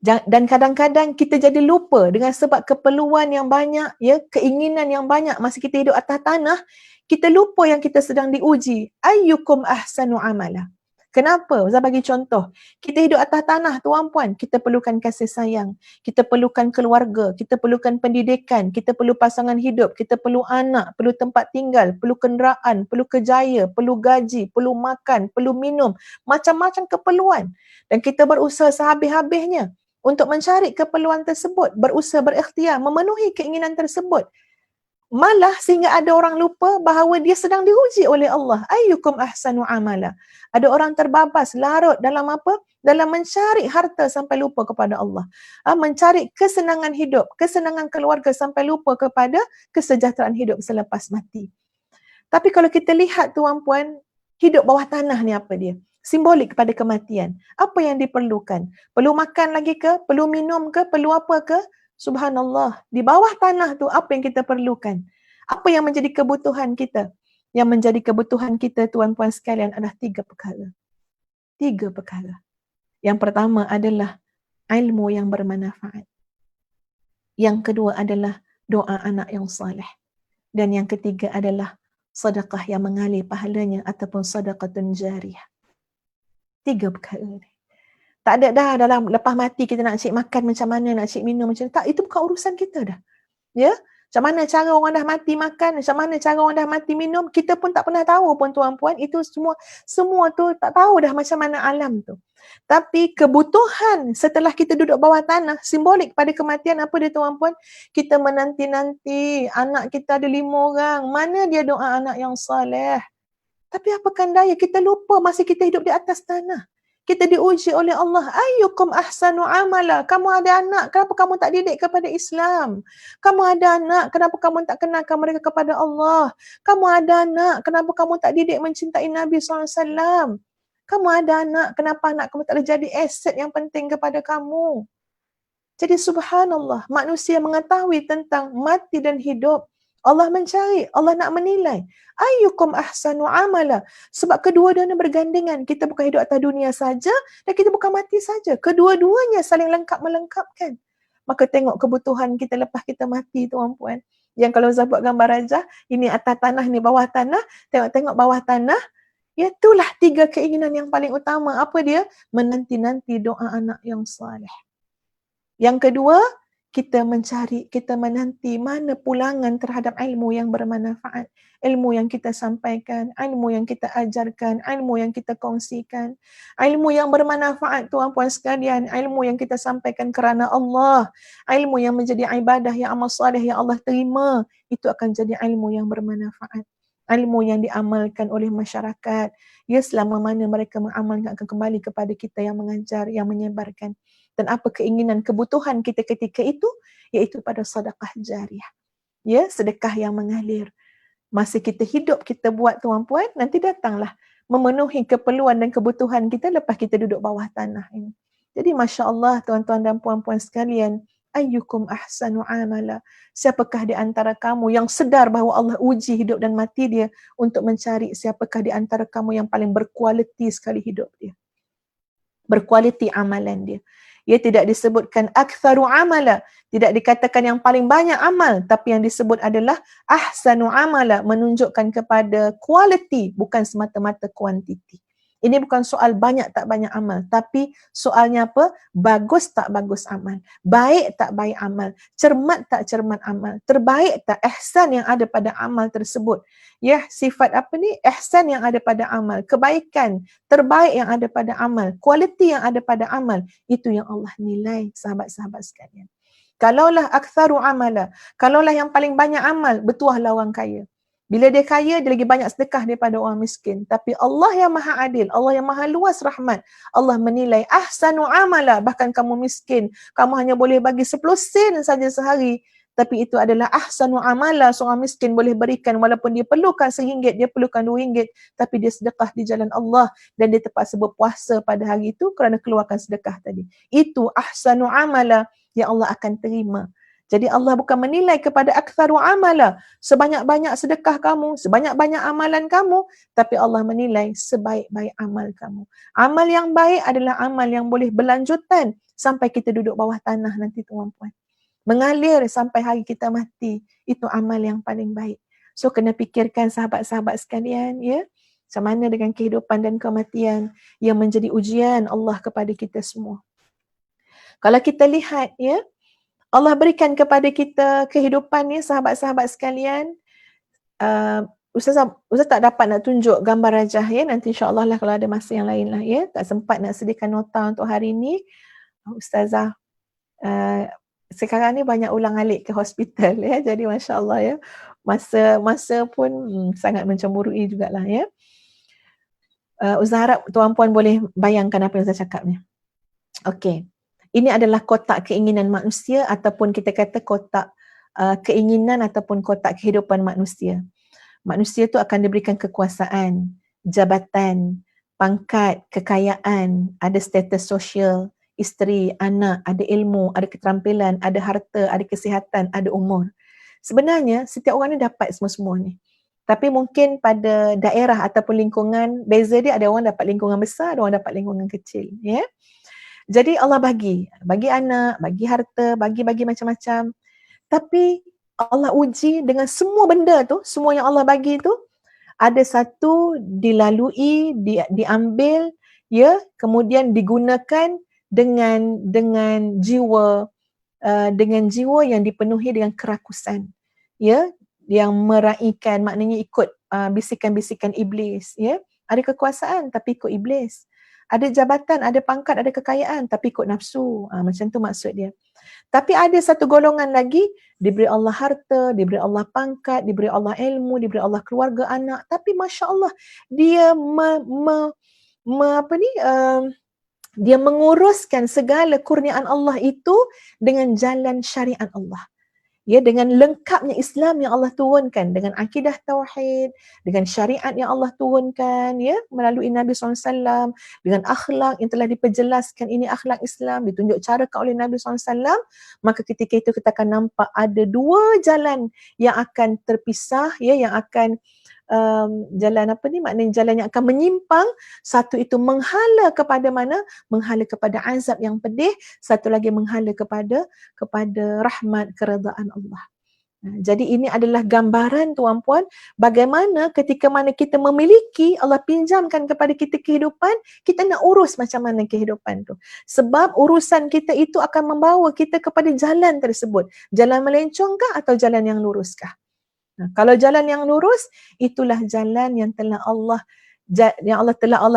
Dan kadang-kadang kita jadi lupa dengan sebab keperluan yang banyak, keinginan yang banyak masa kita hidup atas tanah, kita lupa yang kita sedang diuji. Ayyukum ahsanu amala. Kenapa? Ustaz bagi contoh. Kita hidup atas tanah, tuan-puan, kita perlukan kasih sayang, kita perlukan keluarga, kita perlukan pendidikan, kita perlu pasangan hidup, kita perlu anak, perlu tempat tinggal, perlu kenderaan, perlu kerjaya, perlu gaji, perlu makan, perlu minum, macam-macam keperluan. Dan kita berusaha sehabis-habisnya untuk mencari keperluan tersebut, berusaha berikhtiar, memenuhi keinginan tersebut. Malah sehingga ada orang lupa bahawa dia sedang diuji oleh Allah. Ayyukum ahsanu amala. Ada orang terbabas, larut dalam apa? Dalam mencari harta sampai lupa kepada Allah. Mencari kesenangan hidup, kesenangan keluarga sampai lupa kepada kesejahteraan hidup selepas mati. Tapi kalau kita lihat tuan-puan, hidup bawah tanah ni apa dia? Simbolik kepada kematian. Apa yang diperlukan? Perlu makan lagi ke? Perlu minum ke? Perlu apa ke? Subhanallah. Di bawah tanah tu apa yang kita perlukan? Apa yang menjadi kebutuhan kita? Yang menjadi kebutuhan kita, tuan-puan sekalian, adalah 3 perkara. 3 perkara. Yang pertama adalah ilmu yang bermanfaat. Yang kedua adalah doa anak yang soleh. Dan yang ketiga adalah sedekah yang mengalir pahalanya ataupun sedekatun jariyah. 3 perkara ni. Tak ada dah dalam lepas mati kita nak cik makan macam mana, nak cik minum macam mana. Tak, itu bukan urusan kita dah. Ya? Macam mana cara orang dah mati makan, macam mana cara orang dah mati minum, kita pun tak pernah tahu pun tuan-puan. Itu semua tu tak tahu dah macam mana alam tu. Tapi kebutuhan setelah kita duduk bawah tanah, simbolik pada kematian apa dia tuan-puan? Kita menanti-nanti anak kita ada 5 orang. Mana dia doa anak yang soleh? Tapi apakan daya, kita lupa masa kita hidup di atas tanah. Kita diuji oleh Allah. Ayyukum ahsanu amala. Kamu ada anak, kenapa kamu tak didik kepada Islam? Kamu ada anak, kenapa kamu tak kenalkan mereka kepada Allah? Kamu ada anak, kenapa kamu tak didik mencintai Nabi SAW? Kamu ada anak, kenapa anak kamu tak boleh jadi aset yang penting kepada kamu? Jadi subhanallah, manusia mengetahui tentang mati dan hidup. Allah mencari, Allah nak menilai. Ayyukum ahsanu amala. Sebab kedua-duanya bergandengan. Kita bukan hidup atas dunia saja dan kita bukan mati saja. Kedua-duanya saling lengkap melengkapkan. Maka tengok kebutuhan kita lepas kita mati, tuan-puan. Yang kalau Zah buat gambar rajah, ini atas tanah, ni bawah tanah. Tengok-tengok bawah tanah. Itulah 3 keinginan yang paling utama. Apa dia? Menanti-nanti doa anak yang soleh. Yang kedua, kita mencari, kita menanti mana pulangan terhadap ilmu yang bermanfaat. Ilmu yang kita sampaikan, ilmu yang kita ajarkan, ilmu yang kita kongsikan. Ilmu yang bermanfaat, tuan-puan sekalian, ilmu yang kita sampaikan kerana Allah. Ilmu yang menjadi ibadah, yang amal soleh yang Allah terima. Itu akan jadi ilmu yang bermanfaat. Ilmu yang diamalkan oleh masyarakat. Ya, selama mana mereka mengamalkan akan kembali kepada kita yang mengajar, yang menyebarkan. Dan apa keinginan, kebutuhan kita ketika itu, iaitu pada sedekah jariyah. Ya, sedekah yang mengalir. Masa kita hidup, kita buat tuan-puan, nanti datanglah memenuhi keperluan dan kebutuhan kita lepas kita duduk bawah tanah ini. Jadi Masya Allah tuan-tuan dan puan-puan sekalian, ayyukum ahsanu amala. Siapakah di antara kamu yang sedar bahawa Allah uji hidup dan mati dia untuk mencari siapakah di antara kamu yang paling berkualiti sekali hidup dia. Berkualiti amalan dia. Ia tidak disebutkan aktsaru amala, tidak dikatakan yang paling banyak amal, tapi yang disebut adalah ahsanu amala, menunjukkan kepada kualiti, bukan semata-mata kuantiti. Ini bukan soal banyak tak banyak amal, tapi soalnya apa? Bagus tak bagus amal, baik tak baik amal, cermat tak cermat amal, terbaik tak ihsan yang ada pada amal tersebut. Ya, sifat apa ni? Ihsan yang ada pada amal, kebaikan, terbaik yang ada pada amal, kualiti yang ada pada amal, itu yang Allah nilai, sahabat-sahabat sekalian. Kalaulah aktsaru amala, kalaulah yang paling banyak amal, bertuahlah orang kaya. Bila dia kaya, dia lagi banyak sedekah daripada orang miskin. Tapi Allah yang maha adil, Allah yang maha luas rahmat, Allah menilai ahsanu amala, bahkan kamu miskin, kamu hanya boleh bagi 10 sen saja sehari, tapi itu adalah ahsanu amala, seorang miskin boleh berikan walaupun dia perlukan RM1, dia perlukan RM2, tapi dia sedekah di jalan Allah dan dia terpaksa berpuasa pada hari itu kerana keluarkan sedekah tadi. Itu ahsanu amala yang Allah akan terima. Jadi Allah bukan menilai kepada aktsaru amala, sebanyak-banyak sedekah kamu, sebanyak-banyak amalan kamu, tapi Allah menilai sebaik-baik amal kamu. Amal yang baik adalah amal yang boleh berlanjutan sampai kita duduk bawah tanah nanti tuan-puan. Mengalir sampai hari kita mati, itu amal yang paling baik. So kena fikirkan sahabat-sahabat sekalian, ya. Macam mana dengan kehidupan dan kematian yang menjadi ujian Allah kepada kita semua. Kalau kita lihat, ya, Allah berikan kepada kita kehidupan ni, sahabat-sahabat sekalian. Ustaz tak dapat nak tunjuk gambar rajah, ya. Nanti insyaAllah lah kalau ada masa yang lain lah, ya. Tak sempat nak sediakan nota untuk hari ni. Ustazah sekarang ni banyak ulang alik ke hospital, ya. Jadi Masya Allah, ya. Masa pun sangat mencemburui jugalah, ya. Ustaz harap tuan-puan boleh bayangkan apa yang Ustaz cakap ni. Okey. Ini adalah kotak keinginan manusia ataupun kita kata kotak keinginan ataupun kotak kehidupan manusia. Manusia tu akan diberikan kekuasaan, jabatan, pangkat, kekayaan, ada status sosial, isteri, anak, ada ilmu, ada keterampilan, ada harta, ada kesihatan, ada umur. Sebenarnya setiap orang ni dapat semua-semua ni. Tapi mungkin pada daerah ataupun lingkungan, beza dia, ada orang dapat lingkungan besar, ada orang dapat lingkungan kecil. Ya. Jadi Allah bagi anak, bagi harta, bagi macam-macam. Tapi Allah uji dengan semua benda tu, semua yang Allah bagi tu, ada satu dilalui, diambil, ya, kemudian digunakan dengan jiwa yang dipenuhi dengan kerakusan, ya, yang meraihkan, maknanya ikut bisikan-bisikan iblis, ya. Ada kekuasaan tapi ikut iblis. Ada jabatan, ada pangkat, ada kekayaan tapi ikut nafsu. Macam tu maksud dia. Tapi ada satu golongan lagi, diberi Allah harta, diberi Allah pangkat, diberi Allah ilmu, diberi Allah keluarga anak, tapi Masya Allah, dia dia menguruskan segala kurniaan Allah itu dengan jalan syariat Allah. Ya, dengan lengkapnya Islam yang Allah turunkan, dengan akidah tauhid, dengan syariat yang Allah turunkan, ya, melalui Nabi SAW, dengan akhlak yang telah diperjelaskan, ini akhlak Islam, ditunjuk carakan oleh Nabi SAW, maka ketika itu kita akan nampak ada dua jalan yang akan terpisah, ya, yang akan maknanya jalan yang akan menyimpang. Satu itu menghala kepada mana? Menghala kepada azab yang pedih, satu lagi menghala kepada rahmat, keredaan Allah. Jadi ini adalah gambaran tuan-puan, bagaimana ketika mana kita memiliki, Allah pinjamkan kepada kita kehidupan, kita nak urus macam mana kehidupan tu. Sebab urusan kita itu akan membawa kita kepada jalan tersebut. Jalan melencongkah atau jalan yang luruskah? Kalau jalan yang lurus, itulah jalan yang telah Allah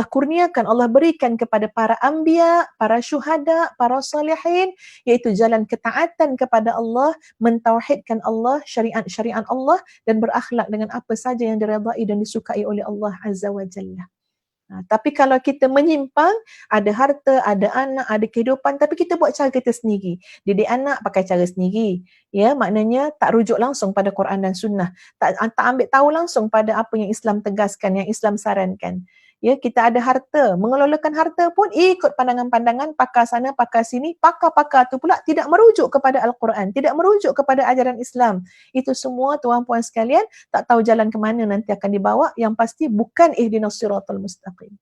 kurniakan, Allah berikan kepada para anbiya, para syuhada, para salihin, iaitu jalan ketaatan kepada Allah, mentauhidkan Allah, syariat Allah, dan berakhlak dengan apa saja yang diredai dan disukai oleh Allah Azza wa Jalla. Tapi kalau kita menyimpang, ada harta, ada anak, ada kehidupan, tapi kita buat cara kita sendiri. Didik anak pakai cara sendiri. Ya, maknanya tak rujuk langsung pada Quran dan Sunnah. Tak ambil tahu langsung pada apa yang Islam tegaskan, yang Islam sarankan. Ya, kita ada harta, mengelolakan harta pun ikut pandangan-pandangan, pakar sana, pakar sini, pakar-pakar tu pula tidak merujuk kepada Al-Quran, tidak merujuk kepada ajaran Islam. Itu semua tuan-puan sekalian, tak tahu jalan ke mana nanti akan dibawa, yang pasti bukan ihdinas siratal mustaqim.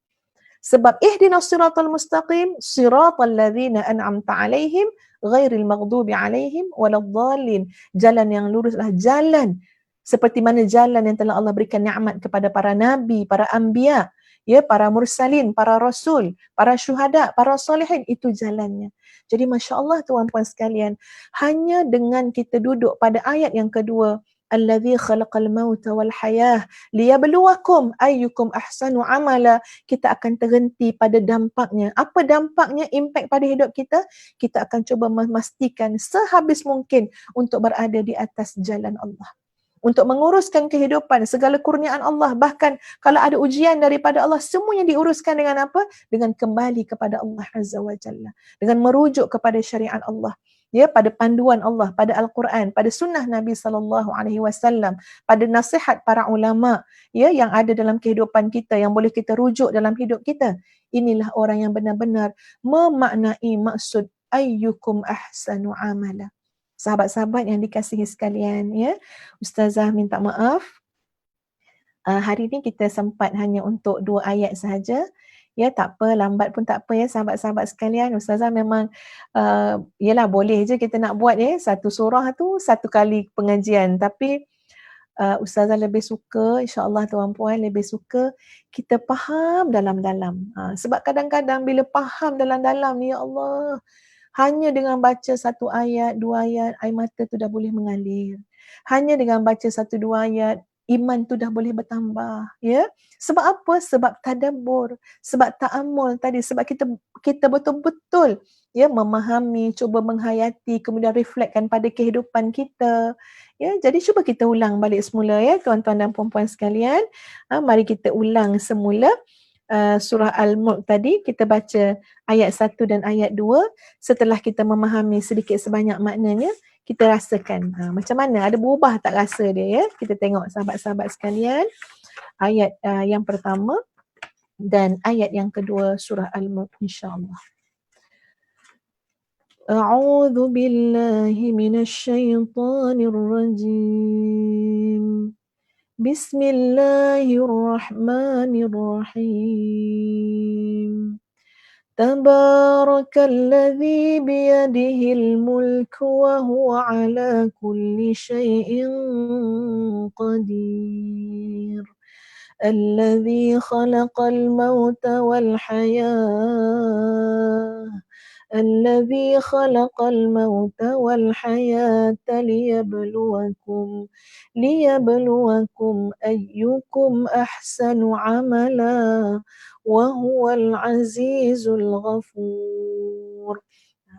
Sebab ihdinas siratal mustaqim, siratal ladzina an'amta alaihim, ghairil maghdubi alaihim waladdallin. Jalan yang luruslah jalan seperti mana jalan yang telah Allah berikan nikmat kepada para nabi, para anbiya, ya, para mursalin, para rasul, para syuhada, para salihin, itu jalannya. Jadi Masya Allah tuan-puan sekalian, hanya dengan kita duduk pada ayat yang kedua, Allazi khalaqal mauta wal hayah liyabluwakum ayyukum ahsanu amala, kita akan terhenti pada dampaknya. Apa dampaknya, impact pada hidup kita? Kita akan cuba memastikan sehabis mungkin untuk berada di atas jalan Allah, untuk menguruskan kehidupan, segala kurniaan Allah. Bahkan kalau ada ujian daripada Allah, semuanya diuruskan dengan apa? Dengan kembali kepada Allah Azza wa Jalla. Dengan merujuk kepada syariat Allah. Ya, pada panduan Allah, pada Al-Quran, pada sunnah Nabi SAW, pada nasihat para ulama, ya, yang ada dalam kehidupan kita, yang boleh kita rujuk dalam hidup kita. Inilah orang yang benar-benar memaknai maksud ayyukum ahsanu amala. Sahabat-sahabat yang dikasihi sekalian, ya, Ustazah minta maaf. Hari ni kita sempat hanya untuk 2 ayat sahaja. Ya, tak apa, lambat pun tak apa ya sahabat-sahabat sekalian. Ustazah memang yalah, boleh je kita nak buat ya satu surah tu 1 kali pengajian, tapi Ustazah lebih suka, insya-Allah tuan-puan lebih suka kita faham dalam-dalam. Sebab kadang-kadang bila faham dalam-dalam ni, ya Allah, hanya dengan baca 1 ayat, 2 ayat, air mata tu dah boleh mengalir. Hanya dengan baca 1, 2 ayat, iman tu dah boleh bertambah, ya. Sebab apa? Sebab tadabbur, sebab ta'ammul tadi, sebab kita betul-betul ya memahami, cuba menghayati, kemudian reflektkan pada kehidupan kita. Ya, jadi cuba kita ulang balik semula ya tuan-tuan dan puan-puan sekalian. Mari kita ulang semula surah Al-Mulk tadi, kita baca ayat 1 dan ayat 2. Setelah kita memahami sedikit sebanyak maknanya, kita rasakan macam mana, ada berubah tak rasa dia ya. Kita tengok sahabat-sahabat sekalian, ayat yang pertama dan ayat yang kedua surah Al-Mulk, insya-Allah. A'udzu billahi minasy syaithanir rajim. Bismillahirrahmanirrahim. Tabarakalladzi biyadihil mulku wa huwa ala kulli syai'in qadir. Alladzi khalaqal mauta wal hayah. الذي خلق الموت والحياة ليبلوكم أيكم أحسن عملا وهو العزيز الغفور.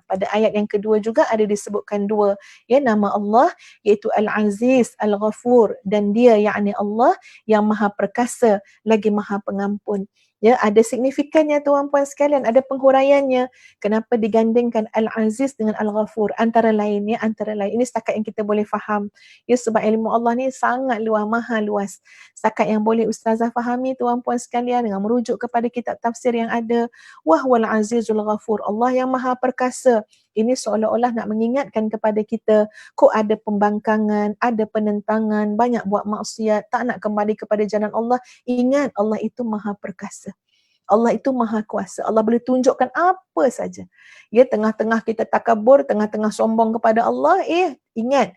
Pada ayat yang kedua juga ada disebutkan dua nama Allah, iaitu Al-Aziz, Al-Ghafur, dan dia yakni Allah yang Maha Perkasa lagi Maha Pengampun. Ada signifikannya tuan-puan sekalian, ada penghuraiannya kenapa digandingkan Al-Aziz dengan Al-Ghafur, antara lain ini setakat yang kita boleh faham. Sebab ilmu Allah ni sangat luas, maha luas. Setakat yang boleh ustazah fahami tuan-puan sekalian dengan merujuk kepada kitab tafsir yang ada, wahwal azizul ghafur, Allah yang Maha Perkasa. Ini seolah-olah nak mengingatkan kepada kita, kok ada pembangkangan, ada penentangan, banyak buat maksiat, tak nak kembali kepada jalan Allah. Ingat, Allah itu Maha Perkasa. Allah itu Maha Kuasa. Allah boleh tunjukkan apa saja. Tengah-tengah kita takabur, tengah-tengah sombong kepada Allah, ingat,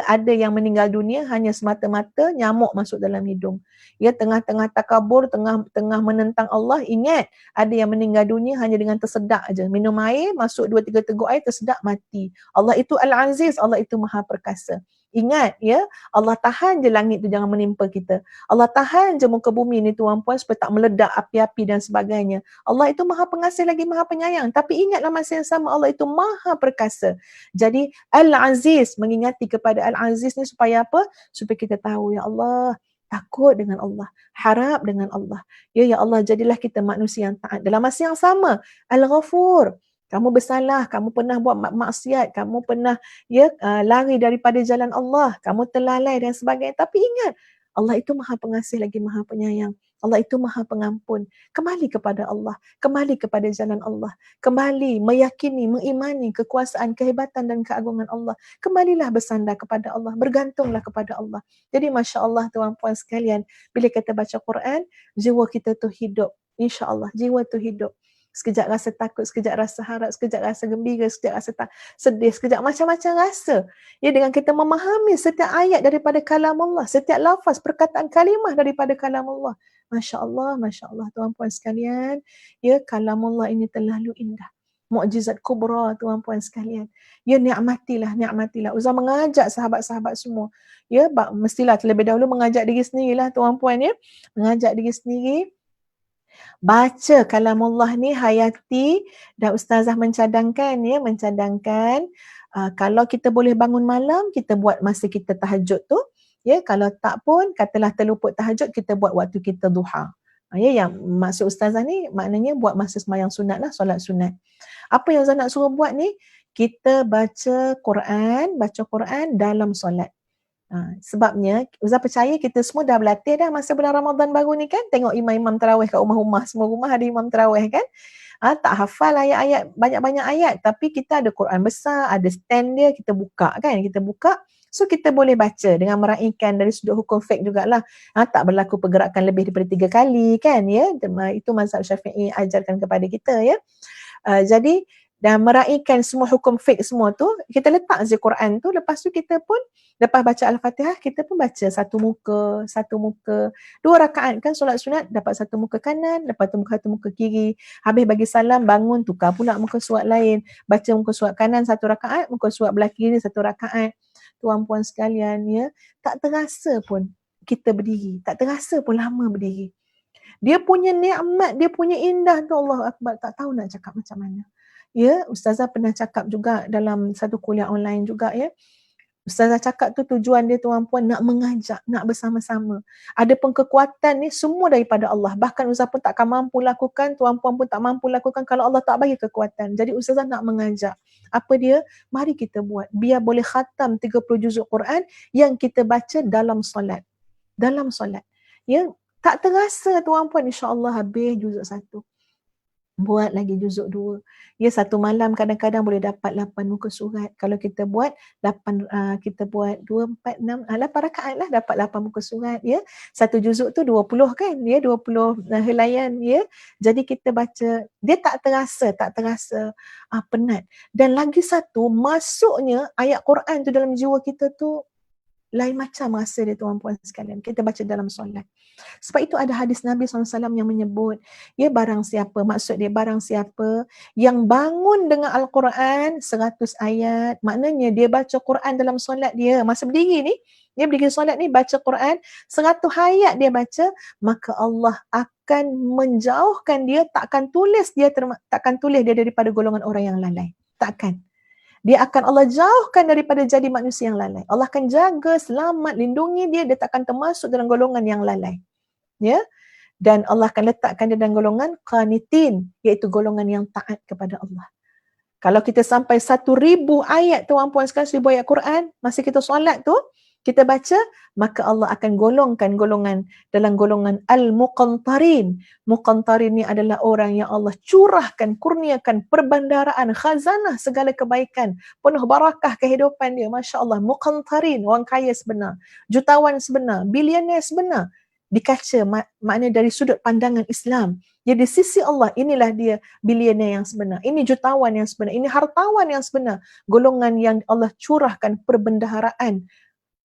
ada yang meninggal dunia hanya semata-mata nyamuk masuk dalam hidung. Tengah-tengah takabur, tengah menentang Allah, ingat, ada yang meninggal dunia hanya dengan tersedak aja. Minum air, masuk 2-3 teguk air, tersedak, mati. Allah itu Al-Aziz, Allah itu Maha Perkasa. Ingat, Allah tahan je langit tu jangan menimpa kita. Allah tahan je muka bumi ni tuan-puan supaya tak meledak api-api dan sebagainya. Allah itu Maha Pengasih lagi Maha Penyayang. Tapi ingatlah masa yang sama, Allah itu Maha Perkasa. Jadi Al-Aziz, mengingati kepada Al-Aziz ni supaya apa? Supaya kita tahu, ya Allah, takut dengan Allah, harap dengan Allah. Ya Allah, jadilah kita manusia yang taat. Dalam masa yang sama, Al-Ghafur, kamu bersalah, kamu pernah buat maksiat, kamu pernah lari daripada jalan Allah, kamu terlalai dan sebagainya. Tapi ingat, Allah itu Maha Pengasih lagi Maha Penyayang. Allah itu Maha Pengampun. Kembali kepada Allah, kembali kepada jalan Allah, kembali meyakini, mengimani kekuasaan, kehebatan dan keagungan Allah. Kembalilah bersandar kepada Allah, bergantunglah kepada Allah. Jadi Masya Allah tuan-puan sekalian, bila kita baca Quran, jiwa kita tu hidup. Insya Allah, jiwa tu hidup. Sekejap rasa takut, sekejap rasa harap, sekejap rasa gembira, sekejap rasa sedih, sekejap macam-macam rasa. Dengan kita memahami setiap ayat daripada kalam Allah, setiap lafaz, perkataan kalimah daripada kalam Allah. Masya Allah tuan-puan sekalian. Kalam Allah ini terlalu indah. Mukjizat kubra tuan-puan sekalian. Ni'matilah. Ustaz mengajak sahabat-sahabat semua. Mestilah terlebih dahulu mengajak diri sendirilah tuan-puan Mengajak diri sendiri. Baca kalamullah ni, hayati, dan ustazah mencadangkan kalau kita boleh bangun malam, kita buat masa kita tahajud tu. Kalau tak pun, katalah terluput tahajud, kita buat waktu kita duha. Yang maksud ustazah ni maknanya buat masa sembahyang sunat lah, solat sunat. Apa yang ustazah nak suruh buat ni? Kita baca Quran dalam solat. Sebabnya Ustaz percaya kita semua dah berlatih dah masa bulan Ramadan baru ni kan, tengok imam-imam tarawih kat rumah-rumah, semua rumah ada imam tarawih kan. Tak hafal ayat-ayat, banyak-banyak ayat, tapi kita ada Quran besar, ada stand dia, kita buka, so kita boleh baca dengan meraihkan dari sudut hukum fiqh jugalah. Tak berlaku pergerakan lebih daripada 3 kali kan, itu mazhab Syafi'i ajarkan kepada kita jadi dan meraihkan semua hukum fiqh semua tu, kita letak je Quran tu, lepas tu kita pun lepas baca Al-Fatihah, kita pun baca satu muka, 2 rakaat kan solat sunat, dapat satu muka kanan, lepas tu satu muka kiri, habis bagi salam, bangun, tukar pula muka surat lain, baca muka surat kanan 1 rakaat, muka surat belah kiri 1 rakaat. Tuan-puan sekalian, tak terasa pun kita berdiri, tak terasa pun lama berdiri. Dia punya nikmat, dia punya indah tu, Allah Akbar, tak tahu nak cakap macam mana. Ustazah pernah cakap juga dalam satu kuliah online juga Ustazah cakap tu tujuan dia tuan-puan nak mengajak, nak bersama-sama. Adapun kekuatan ni semua daripada Allah. Bahkan Ustazah pun takkan mampu lakukan, tuan-puan pun tak mampu lakukan kalau Allah tak bagi kekuatan. Jadi Ustazah nak mengajak. Apa dia? Mari kita buat. Biar boleh khatam 30 juzuk Quran yang kita baca dalam solat. Tak terasa tuan-puan, insya-Allah habis juzuk 1. buat lagi juzuk 2. Ya, satu malam kadang-kadang boleh dapat 8 muka surat. Kalau kita buat 8, kita buat 2, 4, 6, 8 rakaat lah dapat 8 muka surat ya. Satu juzuk tu 20 kan ya, 20 helaian ya. Jadi kita baca, dia tak terasa penat. Dan lagi satu, masuknya ayat Quran tu dalam jiwa kita tu lain macam rasa dia, tuan-puan sekalian. Kita baca dalam solat. Sebab itu ada hadis Nabi SAW yang menyebut, ya, barang siapa, maksud dia barang siapa yang bangun dengan Al-Quran 100 ayat, maknanya dia baca Quran dalam solat dia, masa berdiri ni, dia berdiri solat ni baca Quran, 100 ayat dia baca, maka Allah akan menjauhkan dia, takkan tulis dia daripada golongan orang yang lalai. Takkan. Dia akan Allah jauhkan daripada jadi manusia yang lalai. Allah akan jaga, selamat, lindungi dia takkan termasuk dalam golongan yang lalai. Ya. Dan Allah akan letakkan dia dalam golongan qanitin, iaitu golongan yang taat kepada Allah. Kalau kita sampai 1,000 ayat, tuan-puan sekalian, 1,000 ayat Quran, masa kita solat tu, kita baca, maka Allah akan golongkan golongan dalam golongan al-muqantarin. Muqantarin ni adalah orang yang Allah curahkan, kurniakan perbandaraan, khazanah segala kebaikan, penuh barakah kehidupan dia. Masya Allah, muqantarin, orang kaya sebenar, jutawan sebenar, bilioner sebenar. Dikaca makna dari sudut pandangan Islam. Jadi sisi Allah, inilah dia bilioner yang sebenar. Ini jutawan yang sebenar. Ini hartawan yang sebenar. Golongan yang Allah curahkan perbendaharaan,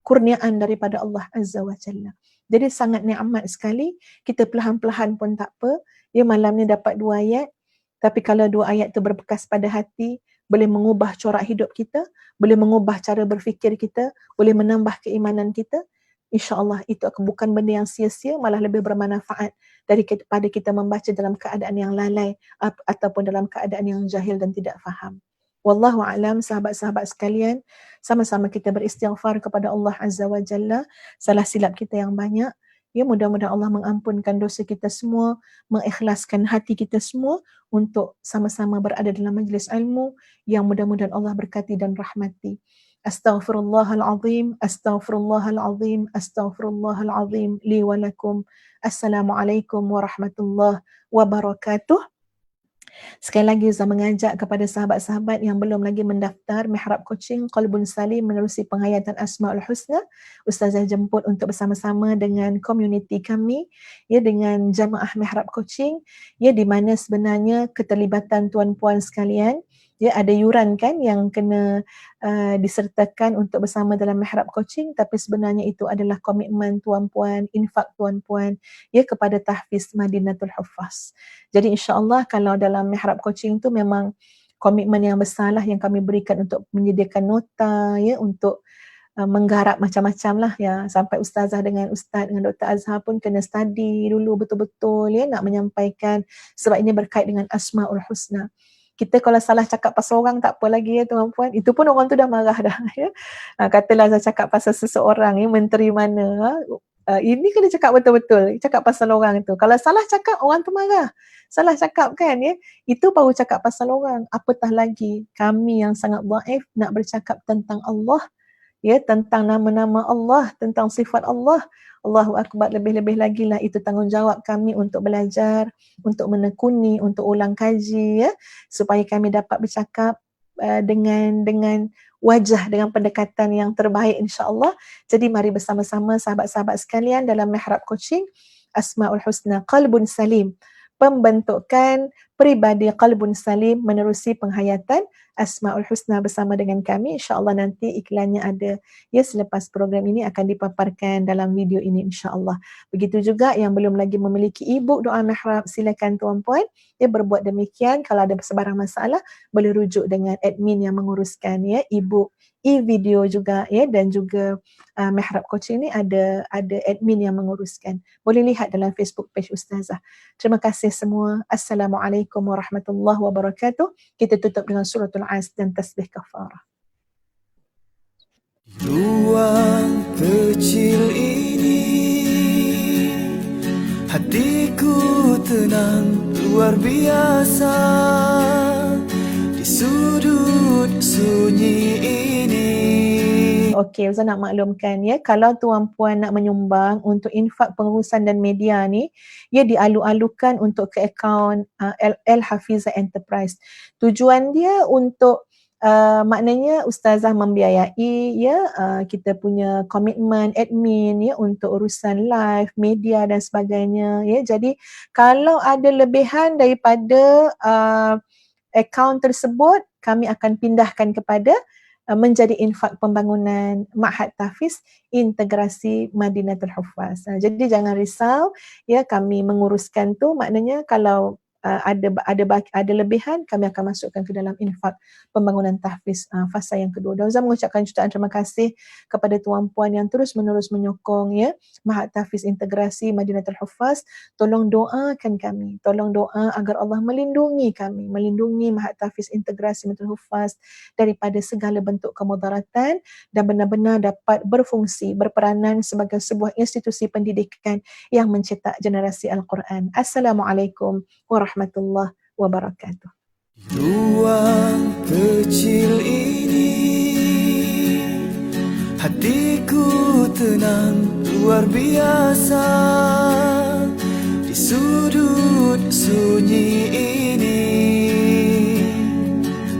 kurniaan daripada Allah Azza wa Jalla. Jadi sangat nikmat sekali. Kita perlahan-perlahan pun tak apa. Ya, malam ni dapat 2 ayat. Tapi kalau 2 ayat tu berbekas pada hati, boleh mengubah corak hidup kita, boleh mengubah cara berfikir kita, boleh menambah keimanan kita. InsyaAllah itu bukan benda yang sia-sia, malah lebih bermanfaat daripada kita membaca dalam keadaan yang lalai ataupun dalam keadaan yang jahil dan tidak faham. Wallahu a'lam, sahabat-sahabat sekalian, sama-sama kita beristighfar kepada Allah Azza wa Jalla, salah silap kita yang banyak. Ya, mudah-mudahan Allah mengampunkan dosa kita semua, mengikhlaskan hati kita semua untuk sama-sama berada dalam majlis ilmu yang mudah-mudahan Allah berkati dan rahmati. Astaghfirullahalazim, astaghfirullahalazim, astaghfirullahalazim li wa lakum. Assalamualaikum warahmatullahi wabarakatuh. Sekali lagi Ustaz mengajak kepada sahabat-sahabat yang belum lagi mendaftar Mihrab Coaching Qalbun Salim menerusi penghayatan Asmaul Husna, Ustazah jemput untuk bersama-sama dengan komuniti kami, ya, dengan jamaah Mihrab Coaching, ya, di mana sebenarnya keterlibatan tuan-puan sekalian, ya, ada yuran kan yang kena disertakan untuk bersama dalam Mihrab Coaching, tapi sebenarnya itu adalah komitmen tuan-puan, infak tuan-puan, ya, kepada tahfiz Madinatul Huffaz. Jadi insya-Allah kalau dalam Mihrab Coaching tu memang komitmen yang besarlah yang kami berikan untuk menyediakan nota, ya, untuk menggarap macam-macam lah, ya, sampai ustazah dengan ustaz dengan Dr. Azhar pun kena study dulu betul-betul, ya, nak menyampaikan sebab ini berkait dengan Asmaul Husna. Kita kalau salah cakap pasal orang tak apa lagi, ya tuan-puan, itu pun orang tu dah marah dah, ya. Katalah saya cakap pasal seseorang, ya, menteri mana, ini kena cakap betul-betul, cakap pasal orang tu. Kalau salah cakap, orang tu marah. Salah cakap kan, ya. Itu baru cakap pasal orang. Apatah lagi kami yang sangat dhaif nak bercakap tentang Allah, ya, tentang nama-nama Allah, tentang sifat Allah. Allahu Akbar, lebih-lebih lagi lah itu tanggungjawab kami untuk belajar, untuk menekuni, untuk ulang kaji, ya, supaya kami dapat bercakap dengan wajah, dengan pendekatan yang terbaik insya-Allah. Jadi mari bersama-sama sahabat-sahabat sekalian dalam Mihrab Coaching Asmaul Husna Qalbun Salim, pembentukan peribadi qalbun salim menerusi penghayatan Asmaul Husna bersama dengan kami. InsyaAllah nanti iklannya ada, ya, selepas program ini akan dipaparkan dalam video ini insyaAllah. Begitu juga yang belum lagi memiliki e-book doa mihrab, silakan tuan-puan, ya, berbuat demikian. Kalau ada sebarang masalah boleh rujuk dengan admin yang menguruskan, ya, e-book, e-video juga, ya, dan juga Mihrab Coaching ni ada admin yang menguruskan. Boleh lihat dalam Facebook page Ustazah. Terima kasih semua. Assalamualaikum warahmatullahi wabarakatuh. Kita tutup dengan suratul As dan tasbih kafarah. Ruang kecil ini, hatiku tenang luar biasa. Di sudut sunyi ini okey, Ustaz nak maklumkan ya, kalau tuan-puan nak menyumbang untuk infak pengurusan dan media ni, ia dialu-alukan untuk ke akaun Al Hafizah Enterprise. Tujuan dia untuk maknanya ustazah membiayai ya kita punya komitmen admin ya untuk urusan live, media dan sebagainya ya. Jadi kalau ada lebihan daripada akaun tersebut, kami akan pindahkan kepada menjadi infak pembangunan Ma'had Tahfiz Integrasi Madinatul Huffaz. Jadi jangan risau ya, kami menguruskan tu, maknanya kalau ada lebihan, kami akan masukkan ke dalam infak pembangunan tahfiz fasa yang kedua. Dan Ustaz mengucapkan jutaan terima kasih kepada tuan-puan yang terus-menerus menyokong ya Ma'had Tahfiz Integrasi Madinatul Huffaz. Tolong doakan kami, tolong doa agar Allah melindungi kami, melindungi Ma'had Tahfiz Integrasi Madinatul Huffaz daripada segala bentuk kemudaratan dan benar-benar dapat berfungsi, berperanan sebagai sebuah institusi pendidikan yang mencetak generasi Al-Quran. Assalamualaikum warahmatullahi wabarakatuh. Ruang kecil ini, hatiku tenang luar biasa. Di sudut sunyi ini,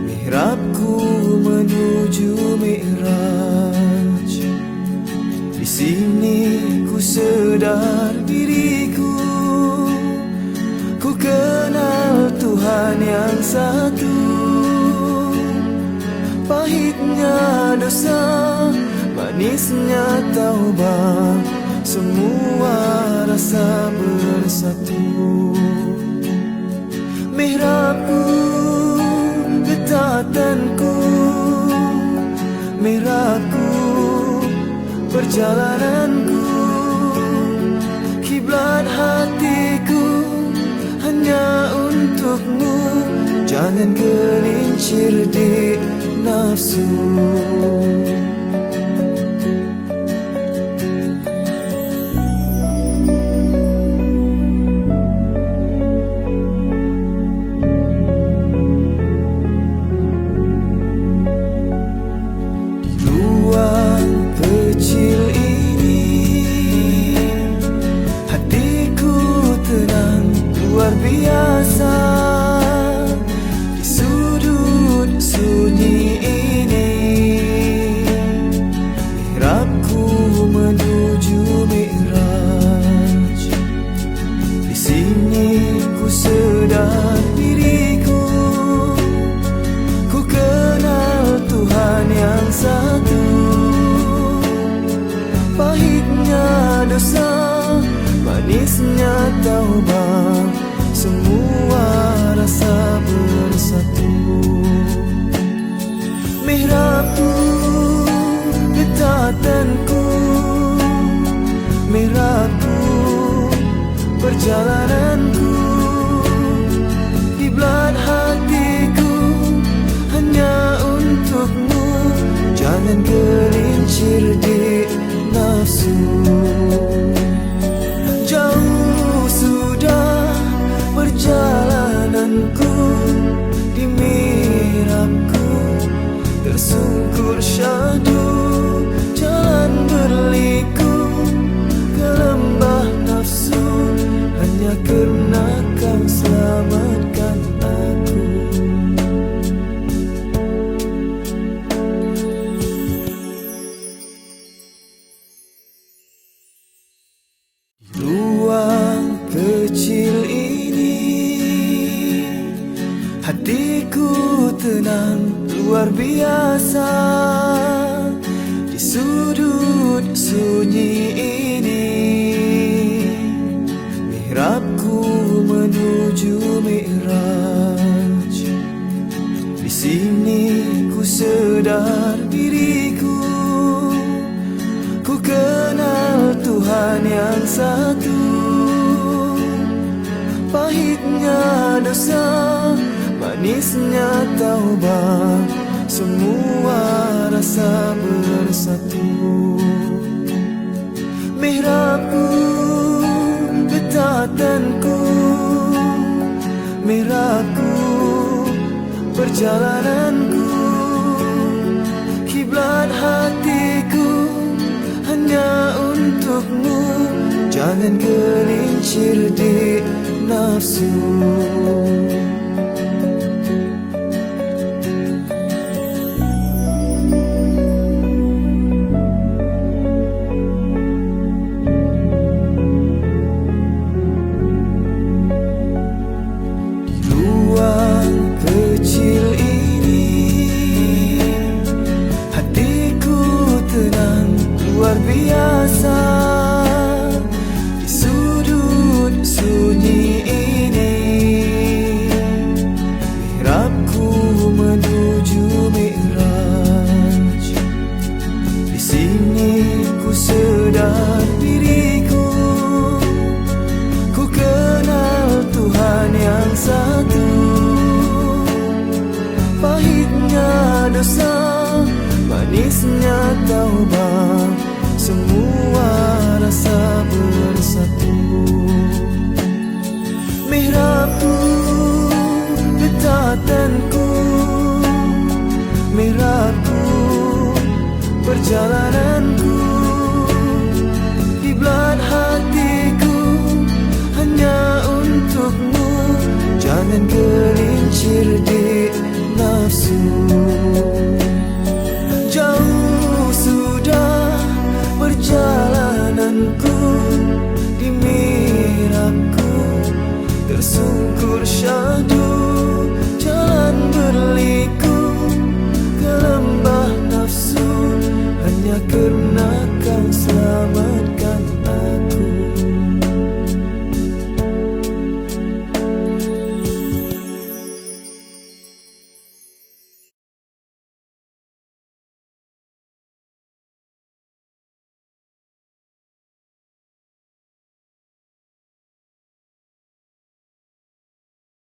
mihrabku menuju mi'raj. Di sini ku sedar diriku, ku kenal Tuhan yang satu. Pahitnya dosa, manisnya taubat, semua rasa bersatu. Mihrabku, getatanku, mihrabku, perjalananku, kiblat hatiku hanya untukmu. Jangan gelincir di nafsu. Ruang kecil ini, hatiku tenang luar biasa. Di sudut sunyi ini, mihrabku menuju mi'raj. Di sini ku sedar diriku, ku kenal Tuhan yang satu. Pahitnya dosa, manisnya taubat, semua rasa bersatu. Mihrabku, getatanku, mihrabku, perjalananku, kiblat hatiku hanya untukmu. Jangan gelincir di nafsu. Jauh sudah perjalananku, di mihrabku tersungkur syahdu. Jalan berliku ke lembah nafsu, hanya karena kau selamatkan aku. Ruang kecil ini, hatiku tenang luar biasa. Di sudut sunyi ini, mihrabku menuju mi'raj. Di sini ku sedar diriku, ku kenal Tuhan yang satu. Pahitnya dosa, manisnya taubat, semua rasa bersatu. Mihrabku, getatanku, mihrabku, perjalananku, kiblat hatiku untukmu, jangan gelincir di nafsu. Kecil ini hatiku tenang luar biasa. Di sudut sunyi ini mihrabku menuju mi'raj. Di sini ku sedar diriku, ku kenal Tuhan yang satu. Pahitnya dosa, manisnya taubat, semua rasa bersatu. Mihrabku, ketatanku,